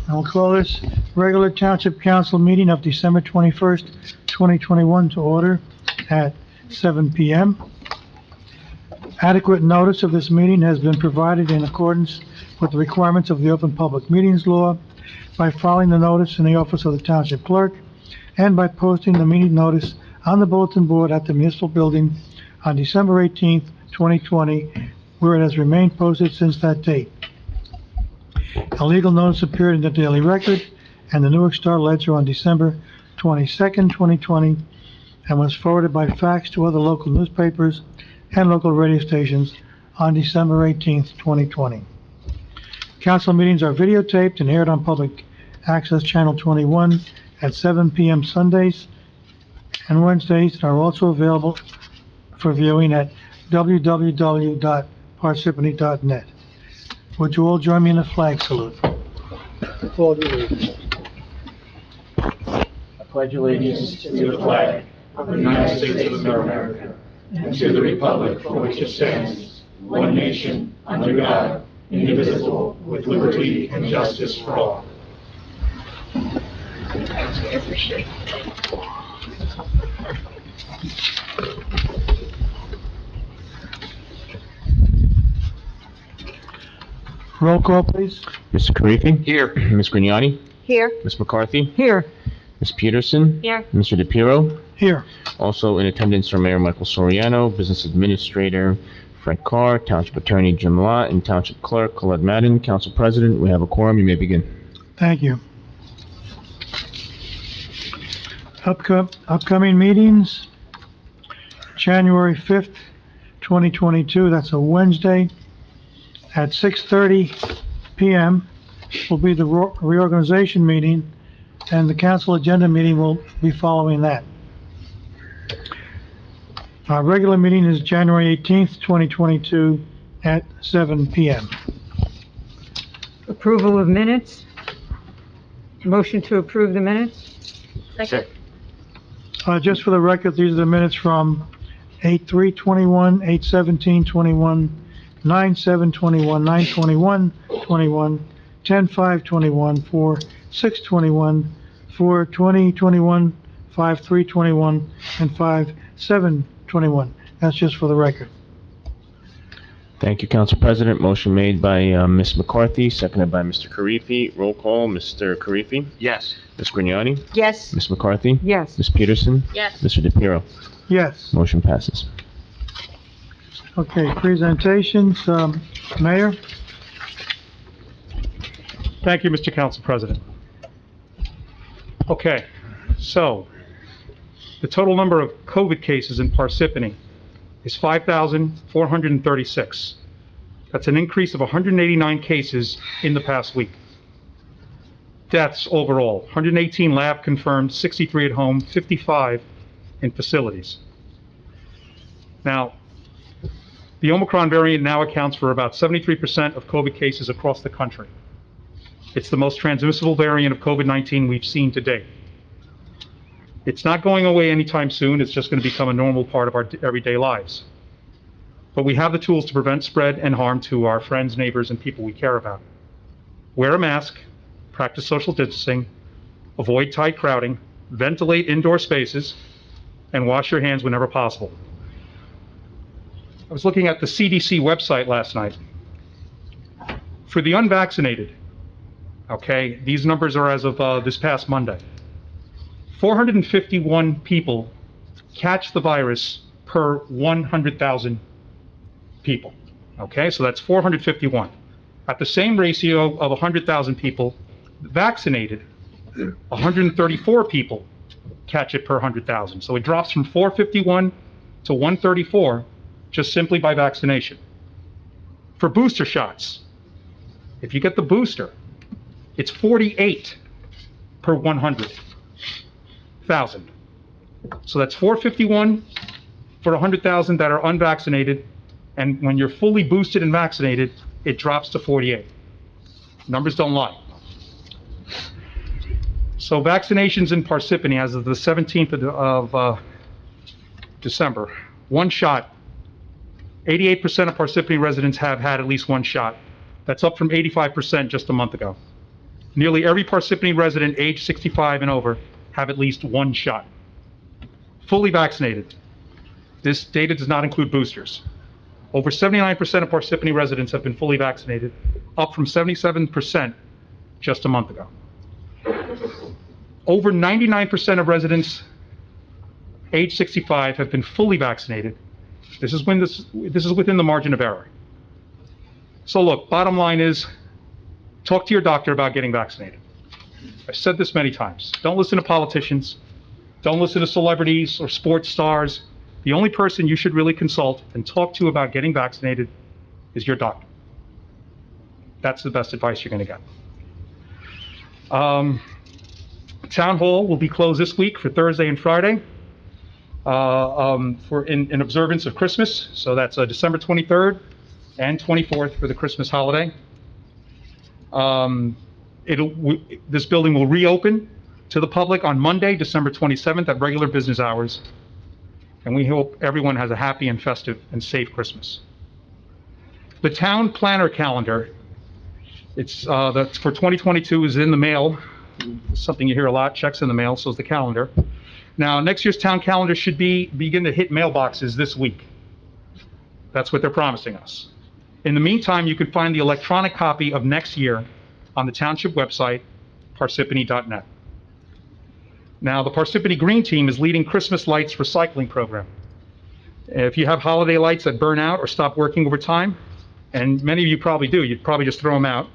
I will call this regular Township Council meeting of December 21st, 2021 to order at 7 p.m. Adequate notice of this meeting has been provided in accordance with the requirements of the Open Public Meetings Law by filing the notice in the office of the Township Clerk and by posting the meeting notice on the bulletin board at the municipal building on December 18th, 2020, where it has remained posted since that date. A legal notice appeared in the Daily Record and the Newark Star Ledger on December 22nd, 2020, and was forwarded by fax to other local newspapers and local radio stations on December 18th, 2020. Council meetings are videotaped and aired on Public Access Channel 21 at 7 p.m. Sundays and Wednesdays, and are also available for viewing at www.parsippany.net. Would you all join me in a flag salute? I pledge allegiance to the flag of the United States of America and to the republic for which it stands, one nation, under God, indivisible, with liberty and justice for all. Roll call, please. Mr. Karifi? Here. Ms. Grignani? Here. Ms. McCarthy? Here. Ms. Peterson? Here. Mr. DePiero? Here. Also in attendance are Mayor Michael Soriano, Business Administrator Frank Carr, Township Attorney Jim Lott, and Township Clerk Colette Madden. Council President, we have a quorum. You may begin. Thank you. Upcoming meetings, January 5th, 2022, that's a Wednesday, at 6:30 p.m. will be the reorganization meeting, and the council agenda meeting will be following that. Our regular meeting is January 18th, 2022, at 7 p.m. Approval of minutes. Motion to approve the minutes. Second. Just for the record, these are the minutes from 8/3/21, 8/17/21, 9/7/21, 9/21/21, 10/5/21, 4/6/21, 4/20/21, 5/3/21, and 5/7/21. That's just for the record. Thank you, Council President. Motion made by Ms. McCarthy, seconded by Mr. Karifi. Roll call, Mr. Karifi? Yes. Ms. Grignani? Yes. Ms. McCarthy? Yes. Ms. Peterson? Yes. Mr. DePiero? Yes. Motion passes. Okay, presentations, Mayor? Thank you, Mr. Council President. Okay, so the total number of COVID cases in Parsippany is 5,436. That's an increase of 189 cases in the past week. Deaths overall, 118 lab confirmed, 63 at home, 55 in facilities. Now, the Omicron variant now accounts for about 73% of COVID cases across the country. It's the most transmissible variant of COVID-19 we've seen to date. It's not going away anytime soon. It's just going to become a normal part of our everyday lives. But we have the tools to prevent spread and harm to our friends, neighbors, and people we care about. Wear a mask, practice social distancing, avoid tight crowding, ventilate indoor spaces, and wash your hands whenever possible. I was looking at the CDC website last night. For the unvaccinated, okay, these numbers are as of this past Monday. 451 people catch the virus per 100,000 people, okay? So that's 451. At the same ratio of 100,000 people vaccinated, 134 people catch it per 100,000. So it drops from 451 to 134 just simply by vaccination. For booster shots, if you get the booster, it's 48 per 100,000. So that's 451 for 100,000 that are unvaccinated, and when you're fully boosted and vaccinated, it drops to 48. Numbers don't lie. So vaccinations in Parsippany as of the 17th of December, one shot. 88% of Parsippany residents have had at least one shot. That's up from 85% just a month ago. Nearly every Parsippany resident age 65 and over have at least one shot. Fully vaccinated. This data does not include boosters. Over 79% of Parsippany residents have been fully vaccinated, up from 77% just a month ago. Over 99% of residents age 65 have been fully vaccinated. This is within the margin of error. So look, bottom line is, talk to your doctor about getting vaccinated. I've said this many times. Don't listen to politicians. Don't listen to celebrities or sports stars. The only person you should really consult and talk to about getting vaccinated is your doctor. That's the best advice you're going to get. Town Hall will be closed this week for Thursday and Friday in observance of Christmas. So that's December 23rd and 24th for the Christmas holiday. This building will reopen to the public on Monday, December 27th at regular business hours. And we hope everyone has a happy and festive and safe Christmas. The town planner calendar, that's for 2022 is in the mail. Something you hear a lot, checks in the mail, so is the calendar. Now, next year's town calendar should begin to hit mailboxes this week. That's what they're promising us. In the meantime, you can find the electronic copy of next year on the township website, parsippany.net. Now, the Parsippany Green Team is leading Christmas lights recycling program. If you have holiday lights that burn out or stop working over time, and many of you probably do, you'd probably just throw them out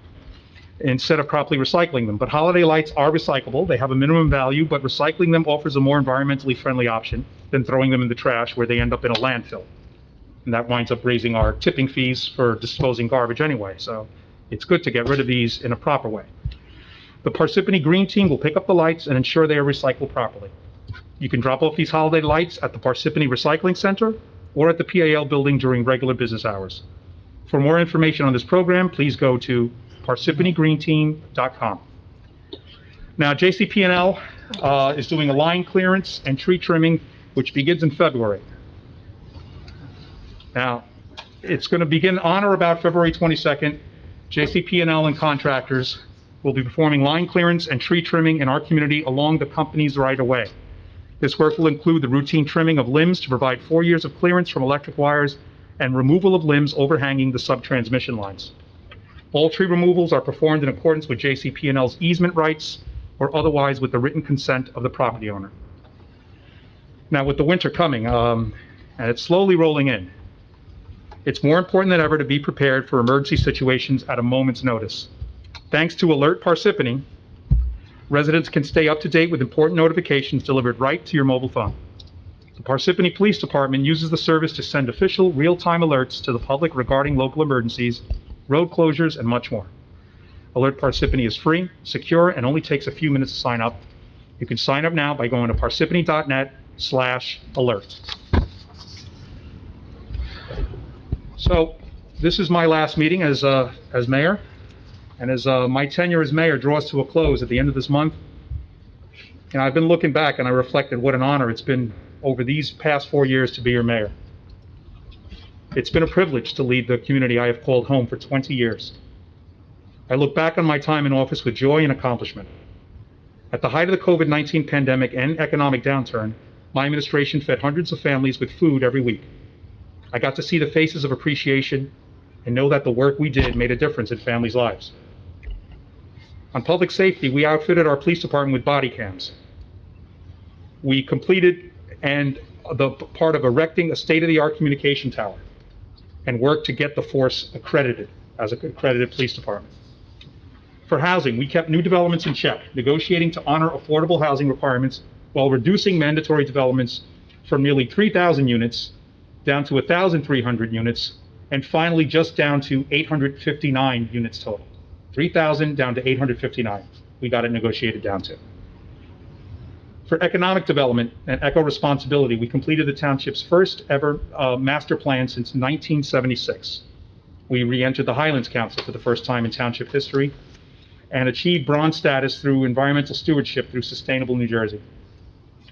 instead of properly recycling them. But holiday lights are recyclable. They have a minimum value, but recycling them offers a more environmentally friendly option than throwing them in the trash where they end up in a landfill. And that winds up raising our tipping fees for disposing garbage anyway. So it's good to get rid of these in a proper way. The Parsippany Green Team will pick up the lights and ensure they are recycled properly. You can drop off these holiday lights at the Parsippany Recycling Center or at the PAL building during regular business hours. For more information on this program, please go to parsippanygreenteam.com. Now, JCP&L is doing a line clearance and tree trimming, which begins in February. Now, it's going to begin on or about February 22nd. JCP&L and contractors will be performing line clearance and tree trimming in our community along the company's right-of-way. This work will include the routine trimming of limbs to provide 4 years of clearance from electric wires and removal of limbs overhanging the sub-transmission lines. All tree removals are performed in accordance with JCP&L's easement rights or otherwise with the written consent of the property owner. Now, with the winter coming, and it's slowly rolling in, it's more important than ever to be prepared for emergency situations at a moment's notice. Thanks to Alert Parsippany, residents can stay up to date with important notifications delivered right to your mobile phone. The Parsippany Police Department uses the service to send official real-time alerts to the public regarding local emergencies, road closures, and much more. Alert Parsippany is free, secure, and only takes a few minutes to sign up. You can sign up now by going to parsippany.net/alert. So this is my last meeting as mayor, and as my tenure as mayor draws to a close at the end of this month, and I've been looking back and I reflected what an honor it's been over these past 4 years to be your mayor. It's been a privilege to lead the community I have called home for 20 years. I look back on my time in office with joy and accomplishment. At the height of the COVID-19 pandemic and economic downturn, my administration fed hundreds of families with food every week. I got to see the faces of appreciation and know that the work we did made a difference in families' lives. On public safety, we outfitted our police department with body cams. We completed the part of erecting a state-of-the-art communication tower and worked to get the force accredited as an accredited police department. For housing, we kept new developments in check, negotiating to honor affordable housing requirements while reducing mandatory developments from nearly 3,000 units down to 1,300 units, and finally just down to 859 units total. 3,000 down to 859, we got it negotiated down to. For economic development and eco-responsibility, we completed the township's first ever master plan since 1976. We re-entered the Highlands Council for the first time in township history and achieved bronze status through environmental stewardship through Sustainable New Jersey.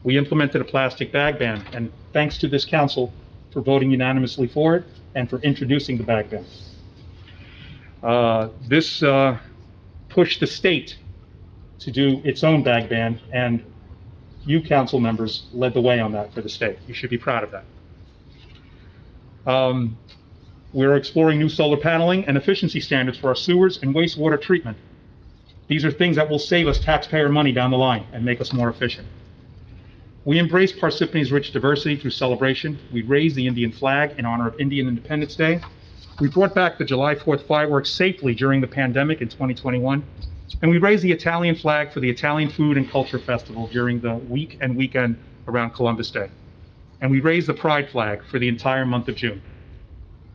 We implemented a plastic bag ban, and thanks to this council for voting unanimously for it and for introducing the bag ban. This pushed the state to do its own bag ban, and you council members led the way on that for the state. You should be proud of that. We're exploring new solar paneling and efficiency standards for our sewers and wastewater treatment. These are things that will save us taxpayer money down the line and make us more efficient. We embrace Parsippany's rich diversity through celebration. We raised the Indian flag in honor of Indian Independence Day. We brought back the July 4th fireworks safely during the pandemic in 2021. And we raised the Italian flag for the Italian Food and Culture Festival during the week and weekend around Columbus Day. And we raised the Pride flag for the entire month of June.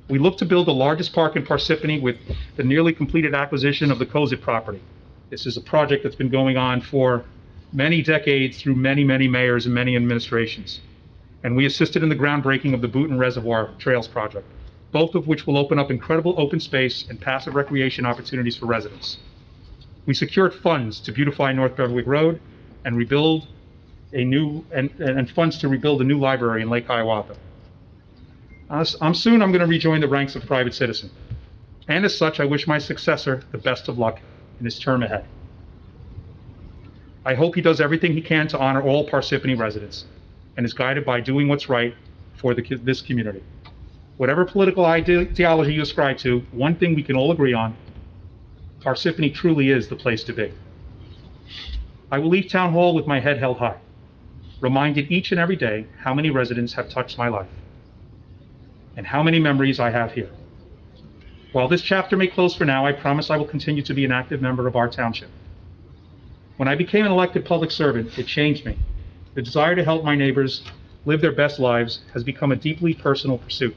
We look to build the largest park in Parsippany with the nearly completed acquisition of the Cozit property. This is a project that's been going on for many decades through many, many mayors and many administrations. And we assisted in the groundbreaking of the Booton Reservoir Trails project, both of which will open up incredible open space and passive recreation opportunities for residents. We secured funds to beautify North Beverly Road and rebuild and funds to rebuild a new library in Lake Hiawatha. I'm going to rejoin the ranks of private citizen. And as such, I wish my successor the best of luck in his term ahead. I hope he does everything he can to honor all Parsippany residents and is guided by doing what's right for this community. Whatever political ideology you ascribe to, one thing we can all agree on: Parsippany truly is the place to be. I will leave Town Hall with my head held high, reminded each and every day how many residents have touched my life and how many memories I have here. While this chapter may close for now, I promise I will continue to be an active member of our township. When I became an elected public servant, it changed me. The desire to help my neighbors live their best lives has become a deeply personal pursuit.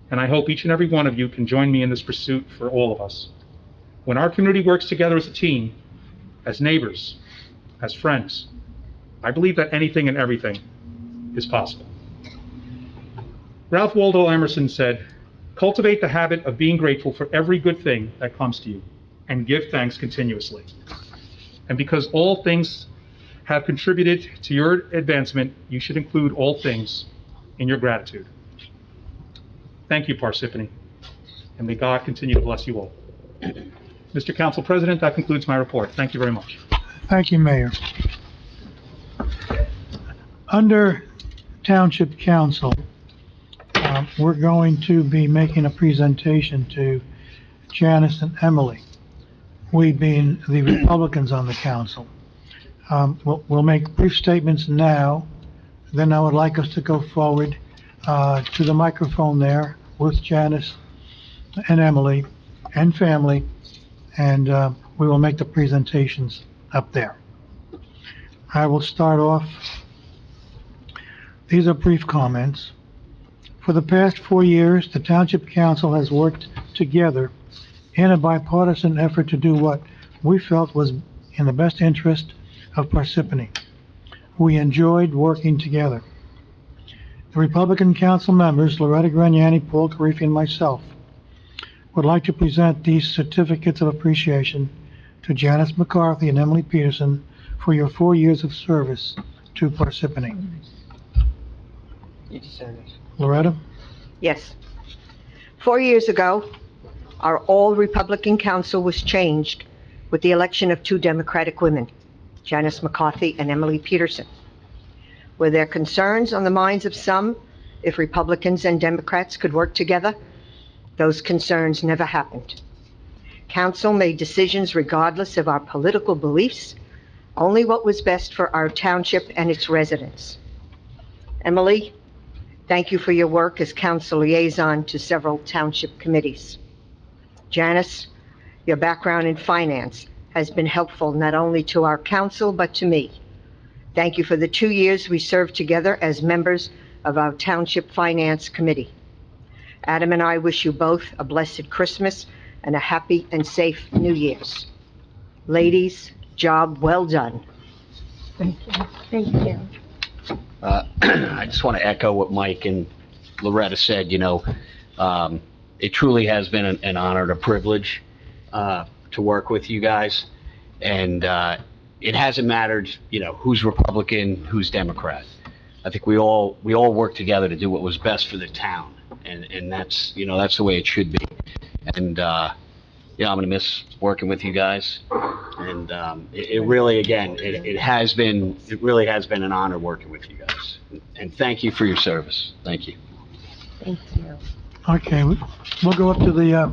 And I hope each and every one of you can join me in this pursuit for all of us. When our community works together as a team, as neighbors, as friends, I believe that anything and everything is possible. Ralph Waldo Emerson said, "Cultivate the habit of being grateful for every good thing that comes to you, and give thanks continuously." And because all things have contributed to your advancement, you should include all things in your gratitude. Thank you, Parsippany, and may God continue to bless you all. Mr. Council President, that concludes my report. Thank you very much. Thank you, Mayor. Under Township Council, we're going to be making a presentation to Janice and Emily, we being the Republicans on the council. We'll make brief statements now, then I would like us to go forward to the microphone there with Janice and Emily and family, and we will make the presentations up there. I will start off. These are brief comments. For the past 4 years, the Township Council has worked together in a bipartisan effort to do what we felt was in the best interest of Parsippany. We enjoyed working together. The Republican Council members, Loretta Graniani, Paul Carifi, and myself, would like to present these certificates of appreciation to Janice McCarthy and Emily Peterson for your 4 years of service to Parsippany. Loretta? Yes. 4 years ago, our all-Republican council was changed with the election of 2 Democratic women, Janice McCarthy and Emily Peterson. Were there concerns on the minds of some if Republicans and Democrats could work together? Those concerns never happened. Council made decisions regardless of our political beliefs, only what was best for our township and its residents. Emily, thank you for your work as council liaison to several township committees. Janice, your background in finance has been helpful not only to our council but to me. Thank you for the 2 years we served together as members of our Township Finance Committee. Adam and I wish you both a blessed Christmas and a happy and safe New Year's. Ladies, job well done. Thank you. Thank you. I just want to echo what Mike and Loretta said. It truly has been an honor and a privilege to work with you guys. And it hasn't mattered, who's Republican, who's Democrat. I think we all work together to do what was best for the town. And that's the way it should be. And I'm going to miss working with you guys. And it really, again, it really has been an honor working with you guys. And thank you for your service. Thank you. Thank you. Okay, we'll go up to the,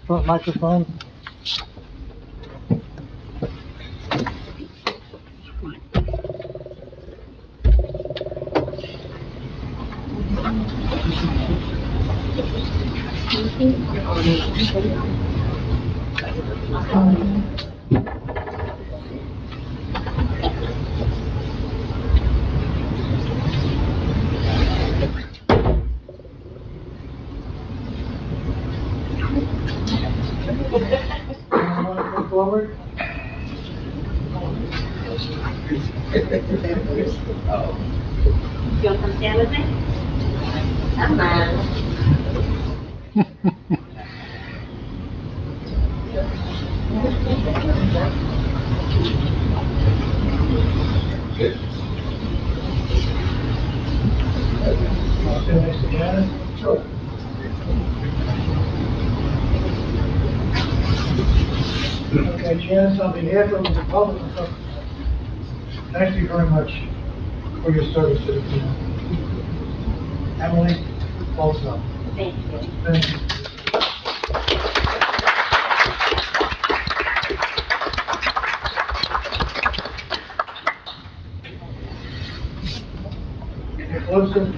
front microphone. Come forward. You want to come stand with me? Come on. Stand next to Janice. Okay, Janice, on behalf of the public, thank you very much for your service to the community. Emily, also. Thank you. Thank you. Get closer.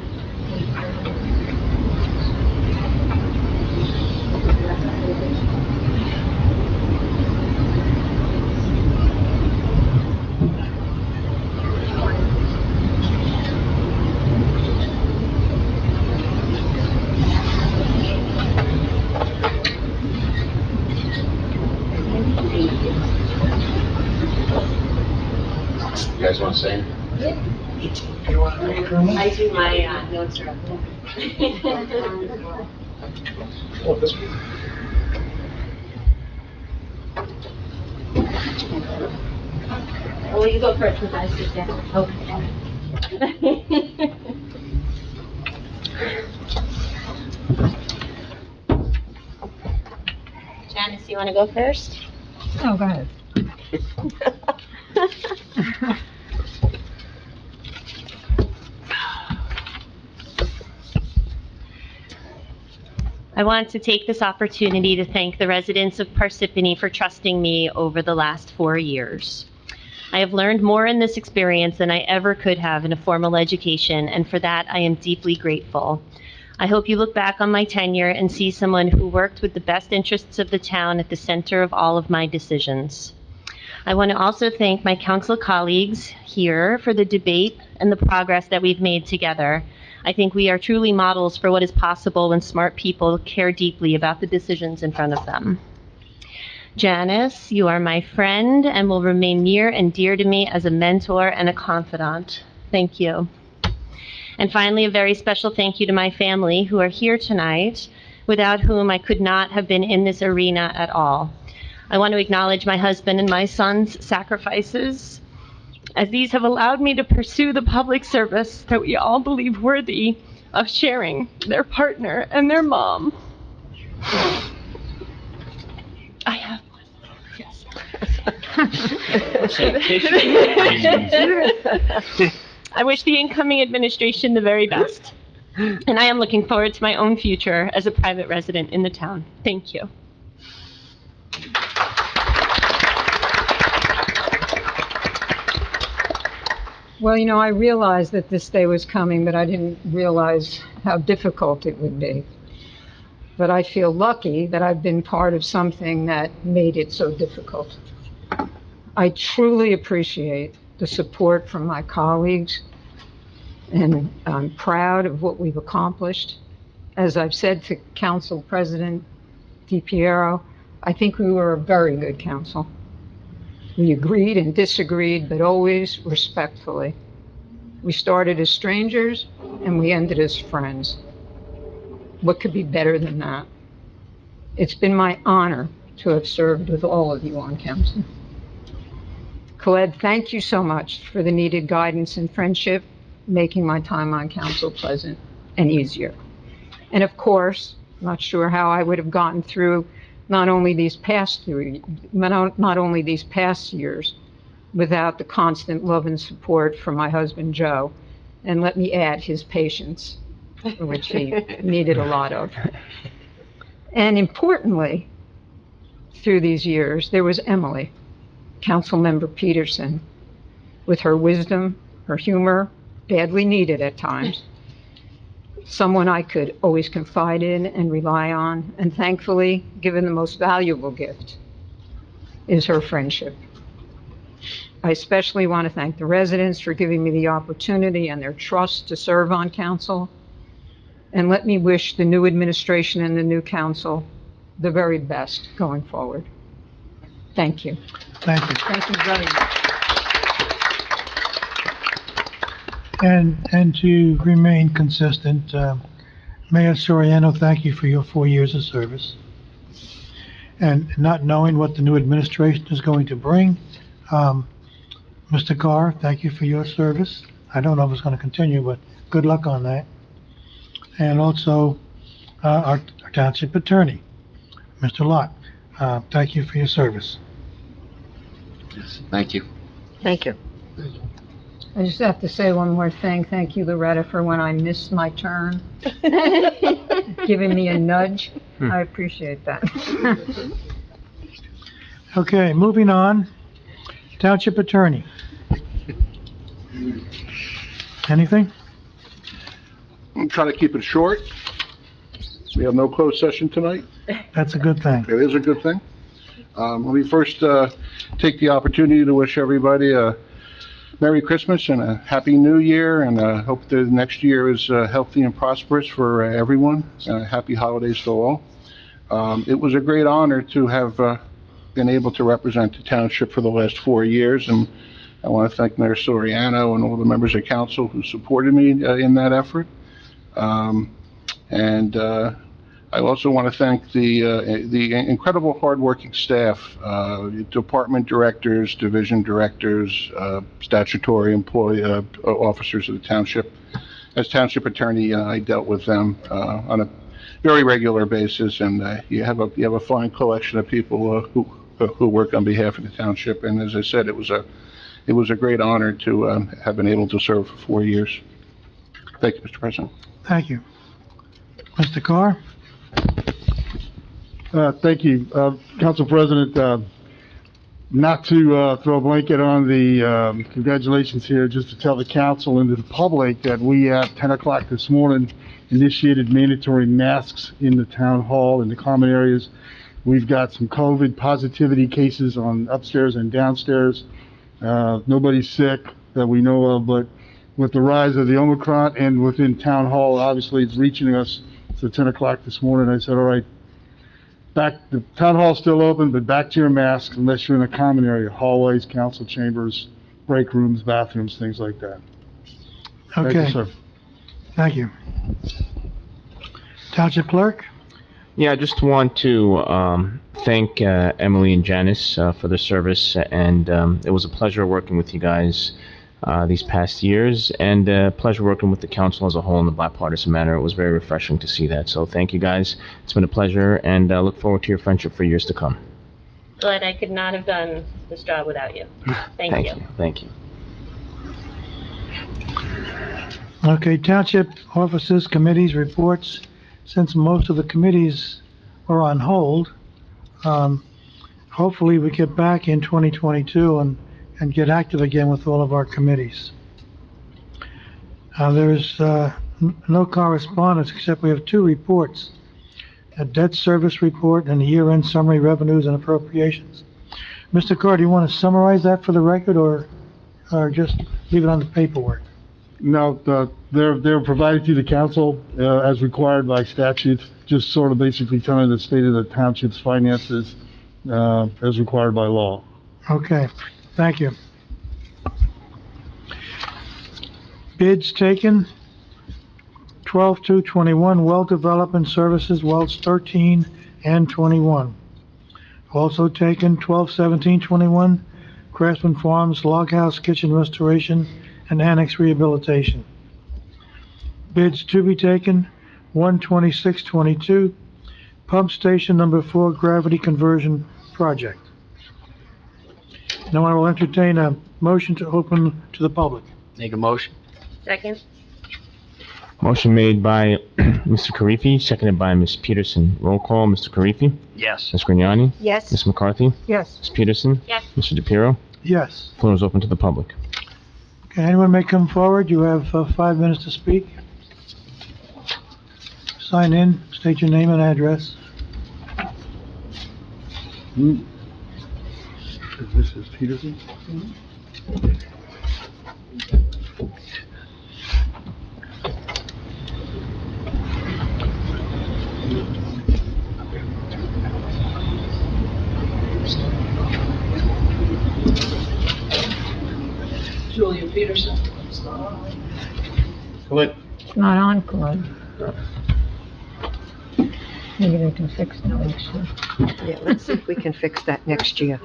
You guys want to say? You want to make a comment? I do my notes are up there. Well, you go first because I sit down. Okay. Janice, you want to go first? Oh, go ahead. I want to take this opportunity to thank the residents of Parsippany for trusting me over the last 4 years. I have learned more in this experience than I ever could have in a formal education, and for that I am deeply grateful. I hope you look back on my tenure and see someone who worked with the best interests of the town at the center of all of my decisions. I want to also thank my council colleagues here for the debate and the progress that we've made together. I think we are truly models for what is possible when smart people care deeply about the decisions in front of them. Janice, you are my friend and will remain near and dear to me as a mentor and a confidant. Thank you. And finally, a very special thank you to my family who are here tonight, without whom I could not have been in this arena at all. I want to acknowledge my husband and my son's sacrifices, as these have allowed me to pursue the public service that we all believe worthy of sharing their partner and their mom. I have one. Yes. I wish the incoming administration the very best, and I am looking forward to my own future as a private resident in the town. Thank you. Well, I realized that this day was coming, but I didn't realize how difficult it would be. But I feel lucky that I've been part of something that made it so difficult. I truly appreciate the support from my colleagues, and I'm proud of what we've accomplished. As I've said to Council President DiPiero, I think we were a very good council. We agreed and disagreed, but always respectfully. We started as strangers, and we ended as friends. What could be better than that? It's been my honor to have served with all of you on council. Khaled, thank you so much for the needed guidance and friendship, making my time on council pleasant and easier. And of course, I'm not sure how I would have gotten through not only these past years, without the constant love and support from my husband, Joe, and let me add, his patience, which he needed a lot of. And importantly, through these years, there was Emily, Councilmember Peterson, with her wisdom, her humor, badly needed at times, someone I could always confide in and rely on, and thankfully, given the most valuable gift is her friendship. I especially want to thank the residents for giving me the opportunity and their trust to serve on council. And let me wish the new administration and the new council the very best going forward. Thank you. Thank you. Thank you very much. And to remain consistent, Mayor Soriano, thank you for your 4 years of service. And not knowing what the new administration is going to bring, Mr. Carr, thank you for your service. I don't know if it's going to continue, but good luck on that. And also, our Township Attorney, Mr. Lott, thank you for your service. Yes, thank you. Thank you. I just have to say one more thing. Thank you, Loretta, for when I missed my turn, giving me a nudge. I appreciate that. Okay, moving on. Township Attorney. Anything? I'm trying to keep it short. We have no closed session tonight. That's a good thing. It is a good thing. Let me first take the opportunity to wish everybody a Merry Christmas and a Happy New Year, and hope the next year is healthy and prosperous for everyone. Happy holidays to all. It was a great honor to have been able to represent the township for the last 4 years, and I want to thank Mayor Soriano and all the members of council who supported me in that effort. I also want to thank the incredible hardworking staff, department directors, division directors, statutory employee officers of the township. As township attorney, I dealt with them on a very regular basis, and you have a fine collection of people who work on behalf of the township. And as I said, it was a great honor to have been able to serve for 4 years. Thank you, Mr. President. Thank you. Mr. Carr? Thank you, Council President. Not to throw a blanket on the congratulations here, just to tell the council and the public that we at 10 o'clock this morning initiated mandatory masks in the town hall and the common areas. We've got some COVID positivity cases on upstairs and downstairs. Nobody's sick that we know of, but with the rise of the Omicron and within town hall, obviously it's reaching us. So 10 o'clock this morning, I said, all right, the town hall's still open, but back to your masks unless you're in a common area, hallways, council chambers, break rooms, bathrooms, things like that. Thank you, Okay, sir. thank you. Township Clerk? Yeah, I just want to thank Emily and Janice for their service, and it was a pleasure working with you guys these past years, and pleasure working with the council as a whole in a bipartisan manner. It was very refreshing to see that. So thank you guys. It's been a pleasure, and look forward to your friendship for years to come. Glad I could not have done this job without you. Thank you. Thank you. Okay, Township offices, committees, reports. Since most of the committees are on hold, hopefully we get back in 2022 and get active again with all of our committees. There's no correspondence, except we have 2 reports, a debt service report and a year-end summary revenues and appropriations. Mr. Carr, do you want to summarize that for the record, or just leave it on the paperwork? No, they're provided to the council as required by statute, just sort of basically telling the state of the township's finances as required by law. Okay, thank you. Bids taken, 12/2/21, well development services, wells 13 and 21. Also taken, 12/17/21, Craftsman Farms log house kitchen restoration and annex rehabilitation. Bids to be taken, 1/26/22, Pump Station Number 4 Gravity Conversion Project. Now I will entertain a motion to open to the public. Make a motion. Second? Motion made by Mr. Karifi, seconded by Ms. Peterson. Roll call, Mr. Karifi, Yes. Ms. Grignani, Yes? Ms. McCarthy, Yes. Ms. Peterson, Yes. Mr. DePiero. Yes. Floor is open to the public. Okay, anyone may come forward. You have 5 minutes to speak. Sign in, state your name and address. This is Peterson? Julia Peterson. It's not on, Claude. Maybe they can fix it next year. Yeah, let's see if we can fix that next year.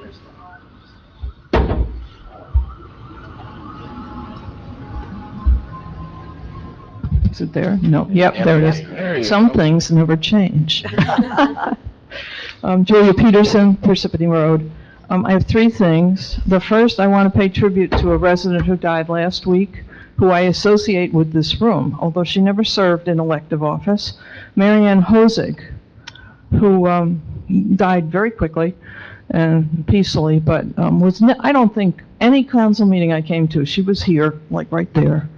Is it there? No, yep, there it is. Some things never change. Julia Peterson, Parsippany Road. I have 3 things. The first, I want to pay tribute to a resident who died last week, who I associate with this room, although she never served in elective office, Marianne Hosig, who died very quickly and peacefully, but I don't think any council meeting I came to, she was here, like right there.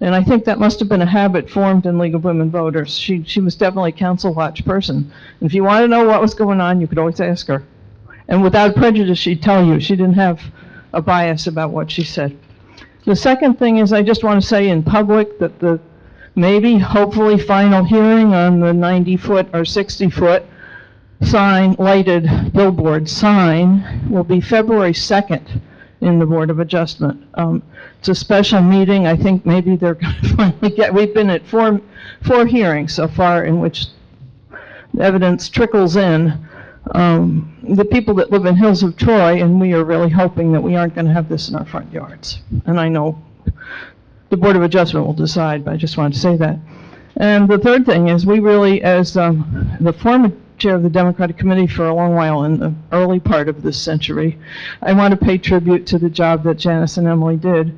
And I think that must have been a habit formed in League of Women Voters. She was definitely a council watch person. And if you want to know what was going on, you could always ask her. And without prejudice, she'd tell you. She didn't have a bias about what she said. The second thing is I just want to say in public that the maybe, hopefully, final hearing on the 90-foot or 60-foot sign, lighted billboard sign, will be February 2nd in the Board of Adjustment. It's a special meeting. I think maybe they're going to finally we've been at four hearings so far in which evidence trickles in. The people that live in Hills of Troy, and we are really hoping that we aren't going to have this in our front yards. And I know the Board of Adjustment will decide, but I just wanted to say that. And the third thing is we really, as the former chair of the Democratic Committee for a long while in the early part of this century, I want to pay tribute to the job that Janice and Emily did.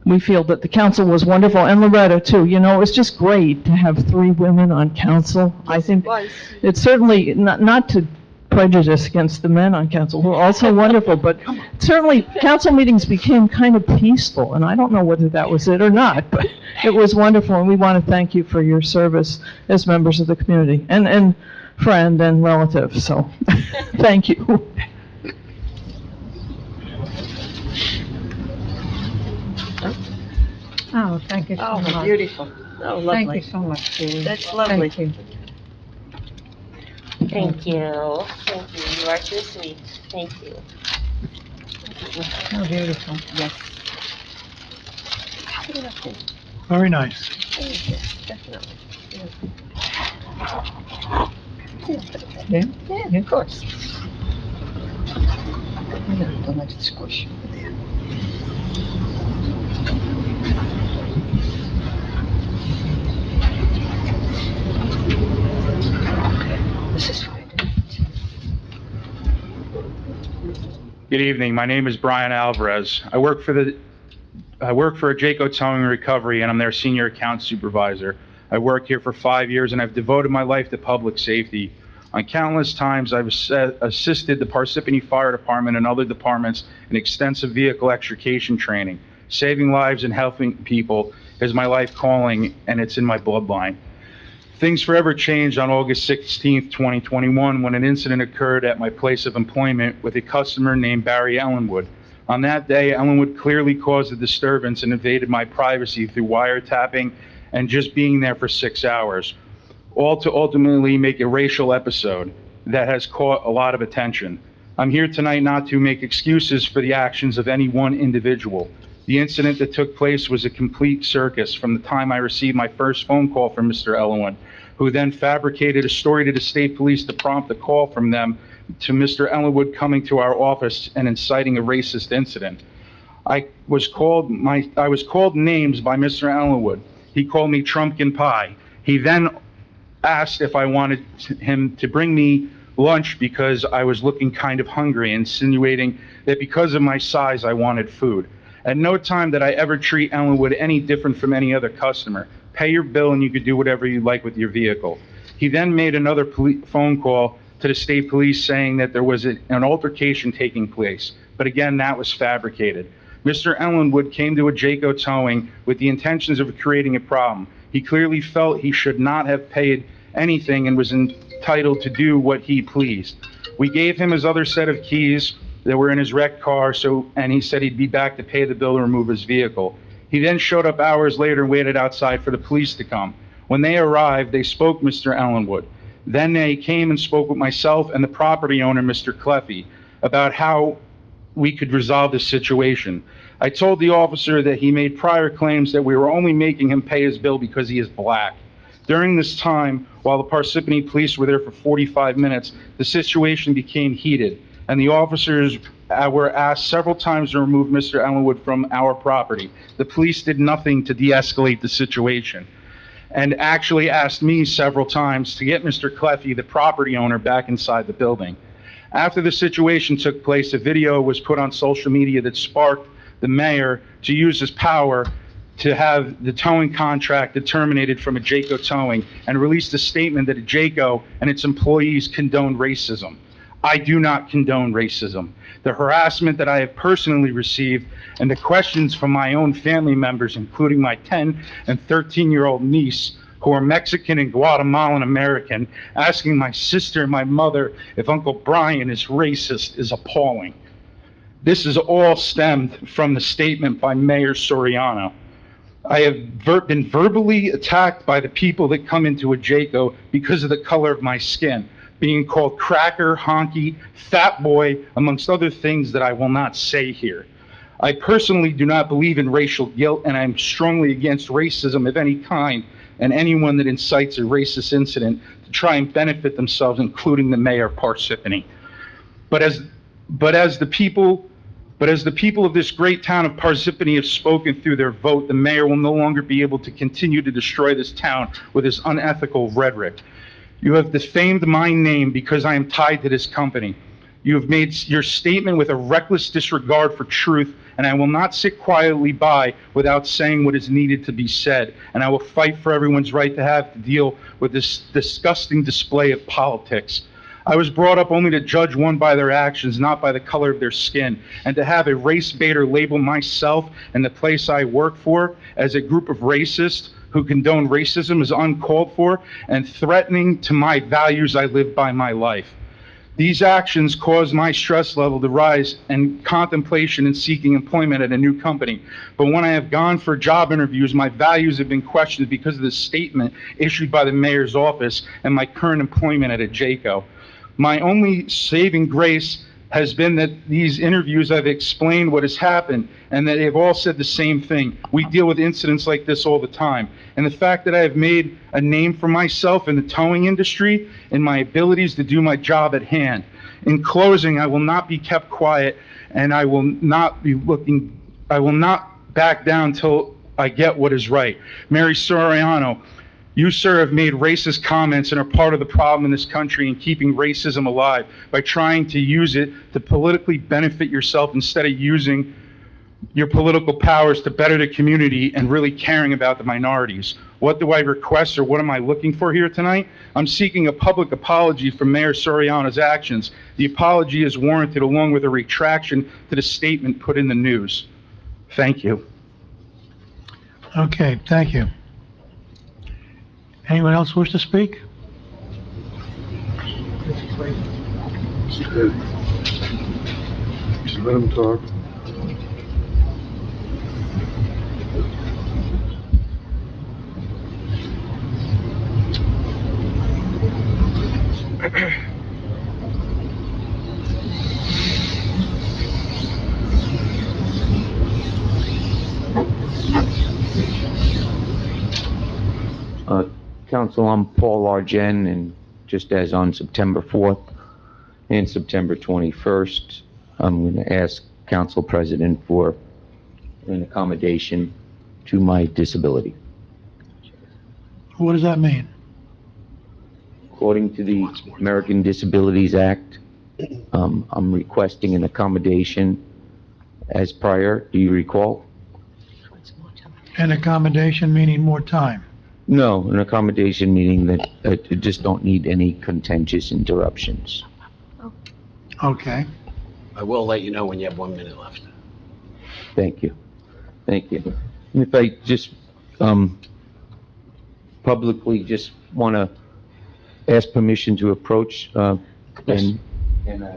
We feel that the council was wonderful, and Loretta too. You know, it was just great to have 3 women on council. I think it's certainly not to prejudice against the men on council, who are also wonderful, but certainly council meetings became kind of peaceful, and I don't know whether that was it or not, but it was wonderful, and we want to thank you for your service as members of the community, and friend and relative, so thank you. Oh, thank you so Oh, much. beautiful. Oh, Thank lovely. you so much, Julie. That's lovely. Thank you. Thank you. Thank you. You are too sweet. Thank you. How beautiful. Yes. Very nice. Definitely. Yeah? Yeah, Of course. No, don't let it squish over there. This is fine. Good evening. My name is Brian Alvarez. I work for Jayco Towing and Recovery, and I'm their senior account supervisor. I worked here for 5 years, and I've devoted my life to public safety. On countless times, I've assisted the Parsippany Fire Department and other departments in extensive vehicle extrication training. Saving lives and helping people is my life calling, and it's in my bloodline. Things forever changed on August 16th, 2021, when an incident occurred at my place of employment with a customer named Barry Ellenwood. On that day, Ellenwood clearly caused a disturbance and invaded my privacy through wiretapping and just being there for 6 hours, all to ultimately make a racial episode that has caught a lot of attention. I'm here tonight not to make excuses for the actions of any one individual. The incident that took place was a complete circus from the time I received my first phone call from Mr. Ellenwood, who then fabricated a story to the state police to prompt a call from them to Mr. Ellenwood coming to our office and inciting a racist incident. I was called names by Mr. Ellenwood. He called me Trumpkin Pie. He then asked if I wanted him to bring me lunch because I was looking kind of hungry, insinuating that because of my size, I wanted food. At no time did I ever treat Ellenwood any different from any other customer. Pay your bill and you could do whatever you like with your vehicle. He then made another phone call to the state police saying that there was an altercation taking place. But again, that was fabricated. Mr. Ellenwood came to a Jayco towing with the intentions of creating a problem. He clearly felt he should not have paid anything and was entitled to do what he pleased. We gave him his other set of keys that were in his wrecked car, and he said he'd be back to pay the bill and remove his vehicle. He then showed up hours later and waited outside for the police to come. When they arrived, they spoke Mr. Ellenwood. Then they came and spoke with myself and the property owner, Mr. Cleffy, about how we could resolve this situation. I told the officer that he made prior claims that we were only making him pay his bill because he is black. During this time, while the Parsippany police were there for 45 minutes, the situation became heated, and the officers were asked several times to remove Mr. Ellenwood from our property. The police did nothing to de-escalate the situation, and actually asked me several times to get Mr. Cleffy, the property owner, back inside the building. After the situation took place, a video was put on social media that sparked the mayor to use his power to have the towing contract terminated from a Jayco towing and released a statement that a Jayco and its employees condone racism. I do not condone racism. The harassment that I have personally received and the questions from my own family members, including my 10 and 13-year-old niece, who are Mexican and Guatemalan American, asking my sister and my mother if Uncle Brian is racist, is appalling. This is all stemmed from the statement by Mayor Soriano. I have been verbally attacked by the people that come into a Jayco because of the color of my skin, being called cracker, honky, fat boy, amongst other things that I will not say here. I personally do not believe in racial guilt, and I'm strongly against racism of any kind and anyone that incites a racist incident to try and benefit themselves, including the mayor of Parsippany. But as the people of this great town of Parsippany have spoken through their vote, the mayor will no longer be able to continue to destroy this town with his unethical rhetoric. You have defamed my name because I am tied to this company. You have made your statement with a reckless disregard for truth, and I will not sit quietly by without saying what is needed to be said, and I will fight for everyone's right to have to deal with this disgusting display of politics. I was brought up only to judge one by their actions, not by the color of their skin, and to have a race baiter label myself and the place I work for as a group of racists who condone racism is uncalled for and threatening to my values I live by my life. These actions caused my stress level to rise and contemplation in seeking employment at a new company. But when I have gone for job interviews, my values have been questioned because of the statement issued by the mayor's office and my current employment at a Jayco. My only saving grace has been that these interviews I've explained what has happened and that they've all said the same thing. We deal with incidents like this all the time. And the fact that I have made a name for myself in the towing industry and my abilities to do my job at hand. In closing, I will not be kept quiet and I will not back down till I get what is right. Mary Soriano, you, sir, have made racist comments and are part of the problem in this country in keeping racism alive by trying to use it to politically benefit yourself instead of using your political powers to better the community and really caring about the minorities. What do I request, or what am I looking for here tonight? I'm seeking a public apology for Mayor Soriano's actions. The apology is warranted along with a retraction to the statement put in the news. Thank you. Okay, thank you. Anyone else wish to speak? Just let him talk. Council, I'm Paul Argen, and just as on September 4th and September 21st, I'm going to ask Council President for an accommodation to my disability. What does that mean? According to the American Disabilities Act, I'm requesting an accommodation as prior. Do you recall? An accommodation meaning more time. No, an accommodation meaning that I just don't need any contentious interruptions. Okay. I will let you know when you have 1 minute left. Thank you. Thank you. And if I just, publicly just want to ask permission to approach, Yes. and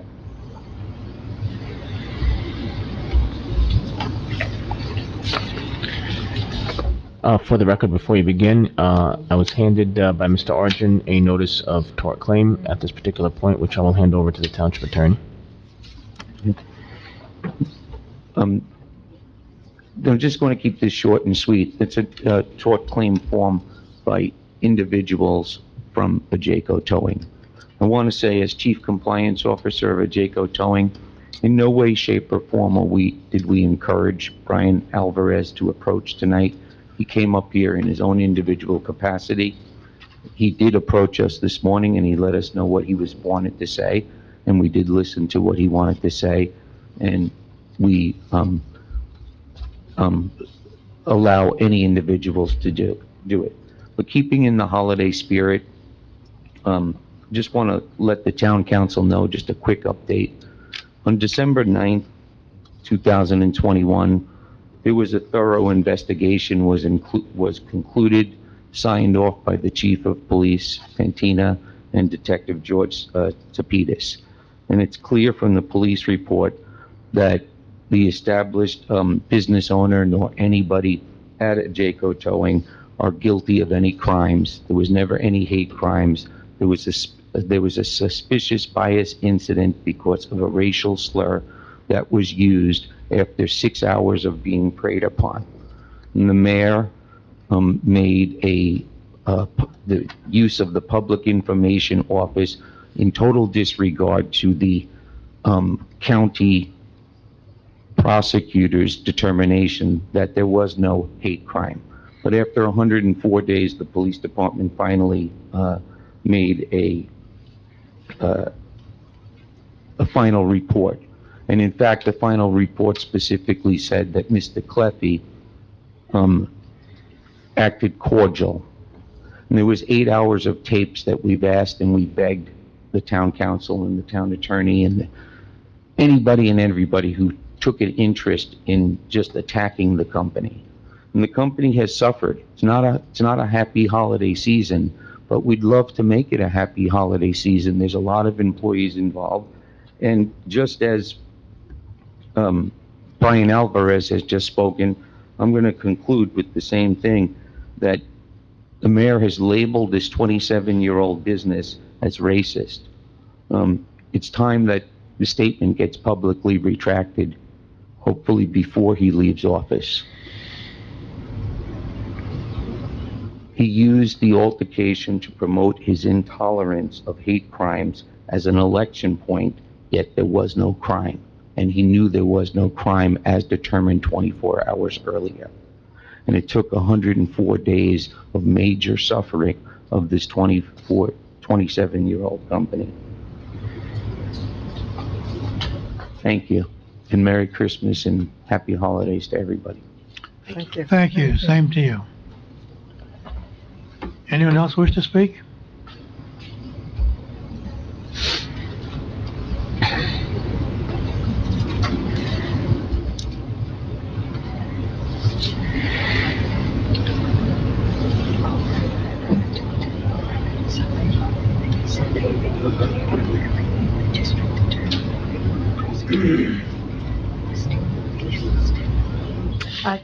For the record, before you begin, I was handed by Mr. Arjun a notice of tort claim at this particular point, which I will hand over to the Township Attorney. I'm just going to keep this short and sweet. It's a tort claim form by individuals from Ajaco Towing. I want to say, as Chief Compliance Officer of Ajaco Towing, in no way, shape, or form did we encourage Brian Alvarez to approach tonight. He came up here in his own individual capacity. He did approach us this morning, and he let us know what he wanted to say, and we did listen to what he wanted to say, and we allow any individuals to do it. But keeping in the holiday spirit, just want to let the town council know just a quick update. On December 9th, 2021, there was a thorough investigation was concluded, signed off by the Chief of Police, Fantina, and Detective George Tapitas. And it's clear from the police report that the established business owner nor anybody at Ajaco Towing are guilty of any crimes. There was never any hate crimes. There was a suspicious bias incident because of a racial slur that was used after 6 hours of being preyed upon. And the mayor made the use of the Public Information Office in total disregard to the county prosecutor's determination that there was no hate crime. But after 104 days, the police department finally made a final report. And in fact, the final report specifically said that Mr. Cleffy acted cordial. And there was 8 hours of tapes that we've asked and we begged the town council and the town attorney and anybody and everybody who took an interest in just attacking the company. And the company has suffered. It's not a happy holiday season, but we'd love to make it a happy holiday season. There's a lot of employees involved. And just as Brian Alvarez has just spoken, I'm going to conclude with the same thing, that the mayor has labeled this 27-year-old business as racist. It's time that the statement gets publicly retracted, hopefully before he leaves office. He used the altercation to promote his intolerance of hate crimes as an election point, yet there was no crime. And he knew there was no crime as determined 24 hours earlier. And it took 104 days of major suffering of this 27-year-old company. Thank you, and Merry Christmas and Happy Holidays to everybody. Thank you. Thank you. Same to you. Anyone else wish to speak?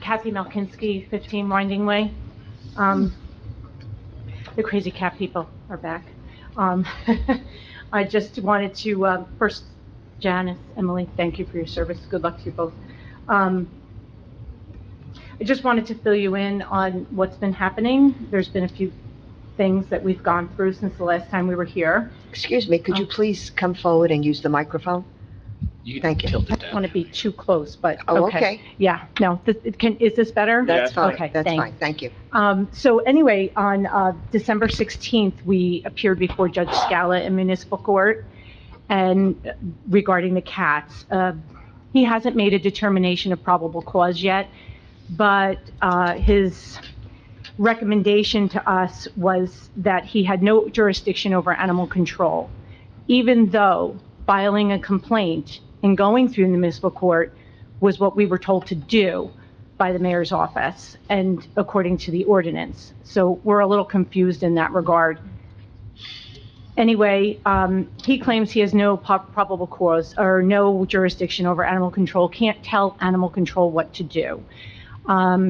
Kathy Malkinski, 15 Winding Way. The crazy cat people are back. I just wanted to, first, Janice, Emily, thank you for your service. Good luck to you both. I just wanted to fill you in on what's been happening. There's been a few things that we've gone through since the last time we were here. Excuse me, could you please come forward and use the microphone? You Thank you. tilt it I don't want down. to be too close, but, Oh, okay. okay. Yeah, no, is this better? That's fine. Okay, That's thanks. fine. Thank you. So anyway, on December 16th, we appeared before Judge Scala in municipal court and regarding the cats. He hasn't made a determination of probable cause yet, but his recommendation to us was that he had no jurisdiction over animal control, even though filing a complaint and going through the municipal court was what we were told to do by the mayor's office and according to the ordinance. So we're a little confused in that regard. Anyway, he claims he has no probable cause or no jurisdiction over animal control, can't tell animal control what to do.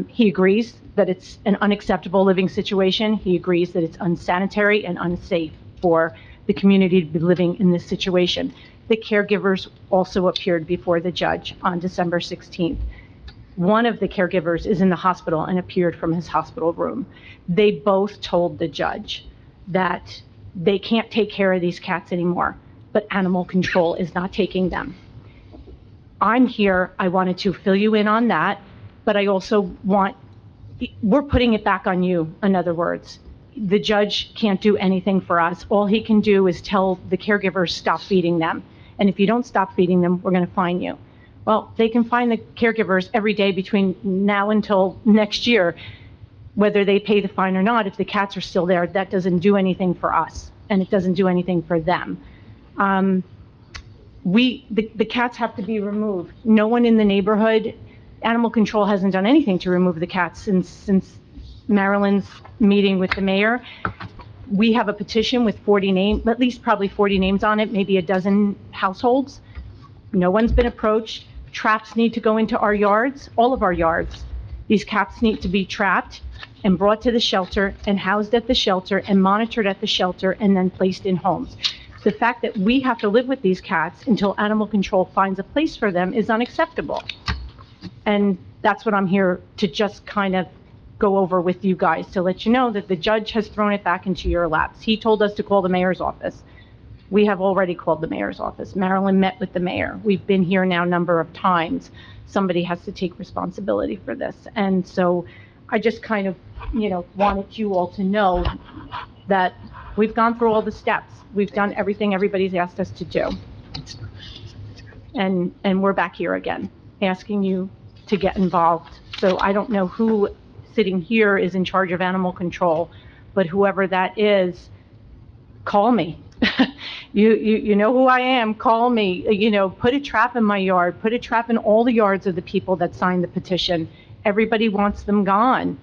He agrees that it's an unacceptable living situation. He agrees that it's unsanitary and unsafe for the community to be living in this situation. The caregivers also appeared before the judge on December 16th. One of the caregivers is in the hospital and appeared from his hospital room. They both told the judge that they can't take care of these cats anymore, but animal control is not taking them. I'm here, I wanted to fill you in on that, but I also we're putting it back on you, in other words. The judge can't do anything for us. All he can do is tell the caregivers, stop feeding them. And if you don't stop feeding them, we're going to fine you. Well, they can fine the caregivers every day between now until next year, whether they pay the fine or not. If the cats are still there, that doesn't do anything for us, and it doesn't do anything for them. The cats have to be removed. No one in the neighborhood, animal control hasn't done anything to remove the cats since Marilyn's meeting with the mayor. We have a petition with 40 names, at least probably 40 names on it, maybe a dozen households. No one's been approached. Traps need to go into our yards, all of our yards. These cats need to be trapped and brought to the shelter and housed at the shelter and monitored at the shelter and then placed in homes. The fact that we have to live with these cats until animal control finds a place for them is unacceptable. And that's what I'm here to just kind of go over with you guys, to let you know that the judge has thrown it back into your laps. He told us to call the mayor's office. We have already called the mayor's office. Marilyn met with the mayor. We've been here now a number of times. Somebody has to take responsibility for this. And so I just kind of, wanted you all to know that we've gone through all the steps. We've done everything everybody's asked us to do. And we're back here again, asking you to get involved. So I don't know who sitting here is in charge of animal control, but whoever that is, call me. You know who I am, call me. Put a trap in my yard, put a trap in all the yards of the people that signed the petition. Everybody wants them gone.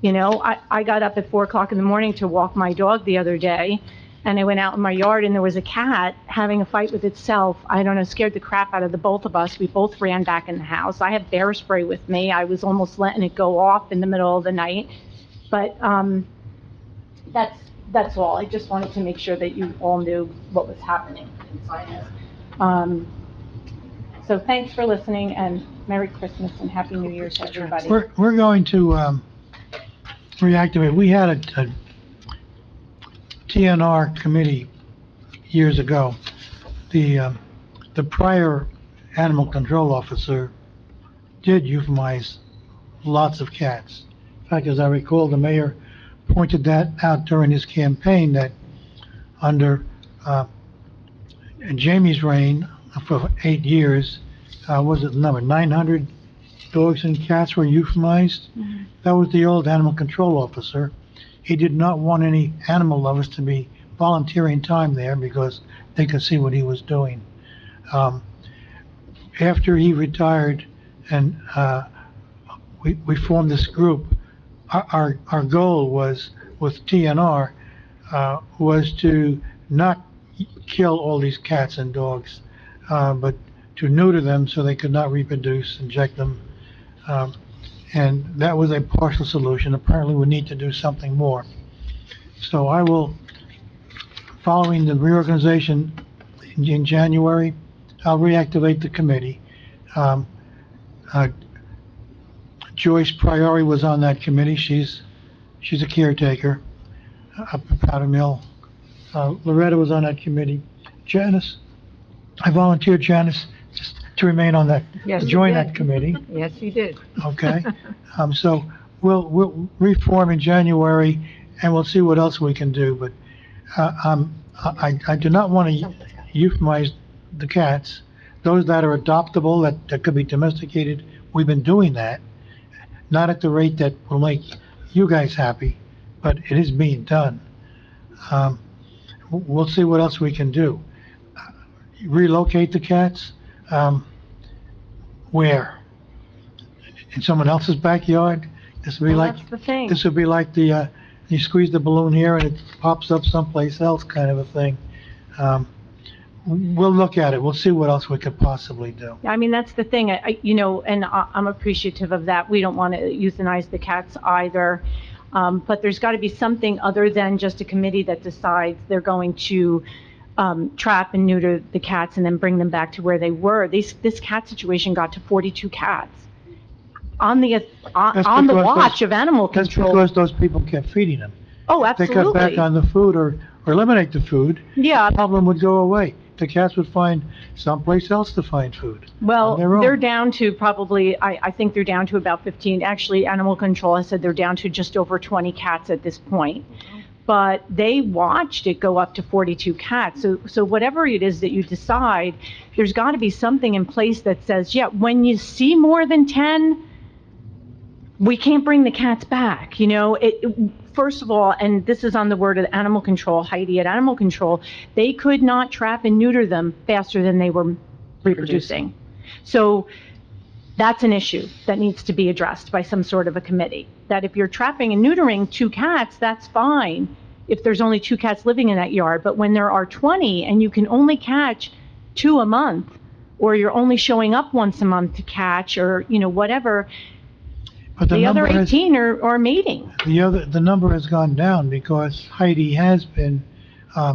I got up at 4 o'clock in the morning to walk my dog the other day, and I went out in my yard and there was a cat having a fight with itself. I don't know, scared the crap out of the both of us. We both ran back in the house. I have bear spray with me. I was almost letting it go off in the middle of the night. But that's all. I just wanted to make sure that you all knew what was happening inside us. So thanks for listening, and Merry Christmas and Happy New Year to everybody. We're going to reactivate. We had a TNR committee years ago. The prior animal control officer did euthanize lots of cats. In fact, as I recall, the mayor pointed that out during his campaign, that under Jamie's reign for 8 years, was it the number 900 dogs and cats were euthanized? Mm-hmm. That was the old animal control officer. He did not want any animal lovers to be volunteering time there because they could see what he was doing. After he retired and we formed this group, our goal was, with TNR, was to not kill all these cats and dogs, but to neuter them so they could not reproduce, inject them. And that was a partial solution. Apparently we need to do something more. So I will, following the reorganization in January, I'll reactivate the committee. Joyce Priori was on that committee. She's a caretaker up at Powder Mill. Loretta was on that committee. Janice, I volunteered Janice to to remain on that, Yes, to you join did. that committee, Yes, you did. okay? So we'll reform in January, and we'll see what else we can do, but, I do not want to euphemize the cats. Those that are adoptable, that could be domesticated, we've been doing that. Not at the rate that will make you guys happy, but it is being done. We'll see what else we can do. Relocate the cats, where? In someone else's backyard? This would be Well, like, that's the thing. this would be like you squeeze the balloon here and it pops up someplace else kind of a thing. We'll look at it. We'll see what else we could possibly do. I mean, that's the thing, I'm appreciative of that. We don't want to euthanize the cats either. But there's got to be something other than just a committee that decides they're going to trap and neuter the cats and then bring them back to where they were. This cat situation got to 42 cats. On the watch of animal That's control. because those people kept feeding them. Oh, If they cut back absolutely. on the food or eliminate the food, Yeah, the problem would go away. The cats would find someplace else to find food. well, on their own. they're down to probably, I think they're down to about 15. Actually, animal control has said they're down to just over 20 cats at this point. But they watched it go up to 42 cats. So whatever it is that you decide, there's got to be something in place that says, yeah, when you see more than 10, we can't bring the cats back. First of all, and this is on the word of animal control, Heidi at animal control, they could not trap and neuter them faster than they were reproducing. So that's an issue that needs to be addressed by some sort of a committee. That if you're trapping and neutering 2 cats, that's fine if there's only 2 cats living in that yard. But when there are 20 and you can only catch 2 a month, or you're only showing up once a month to catch, or, whatever, But the other number has- 18 are mating. The number has gone down because Heidi has been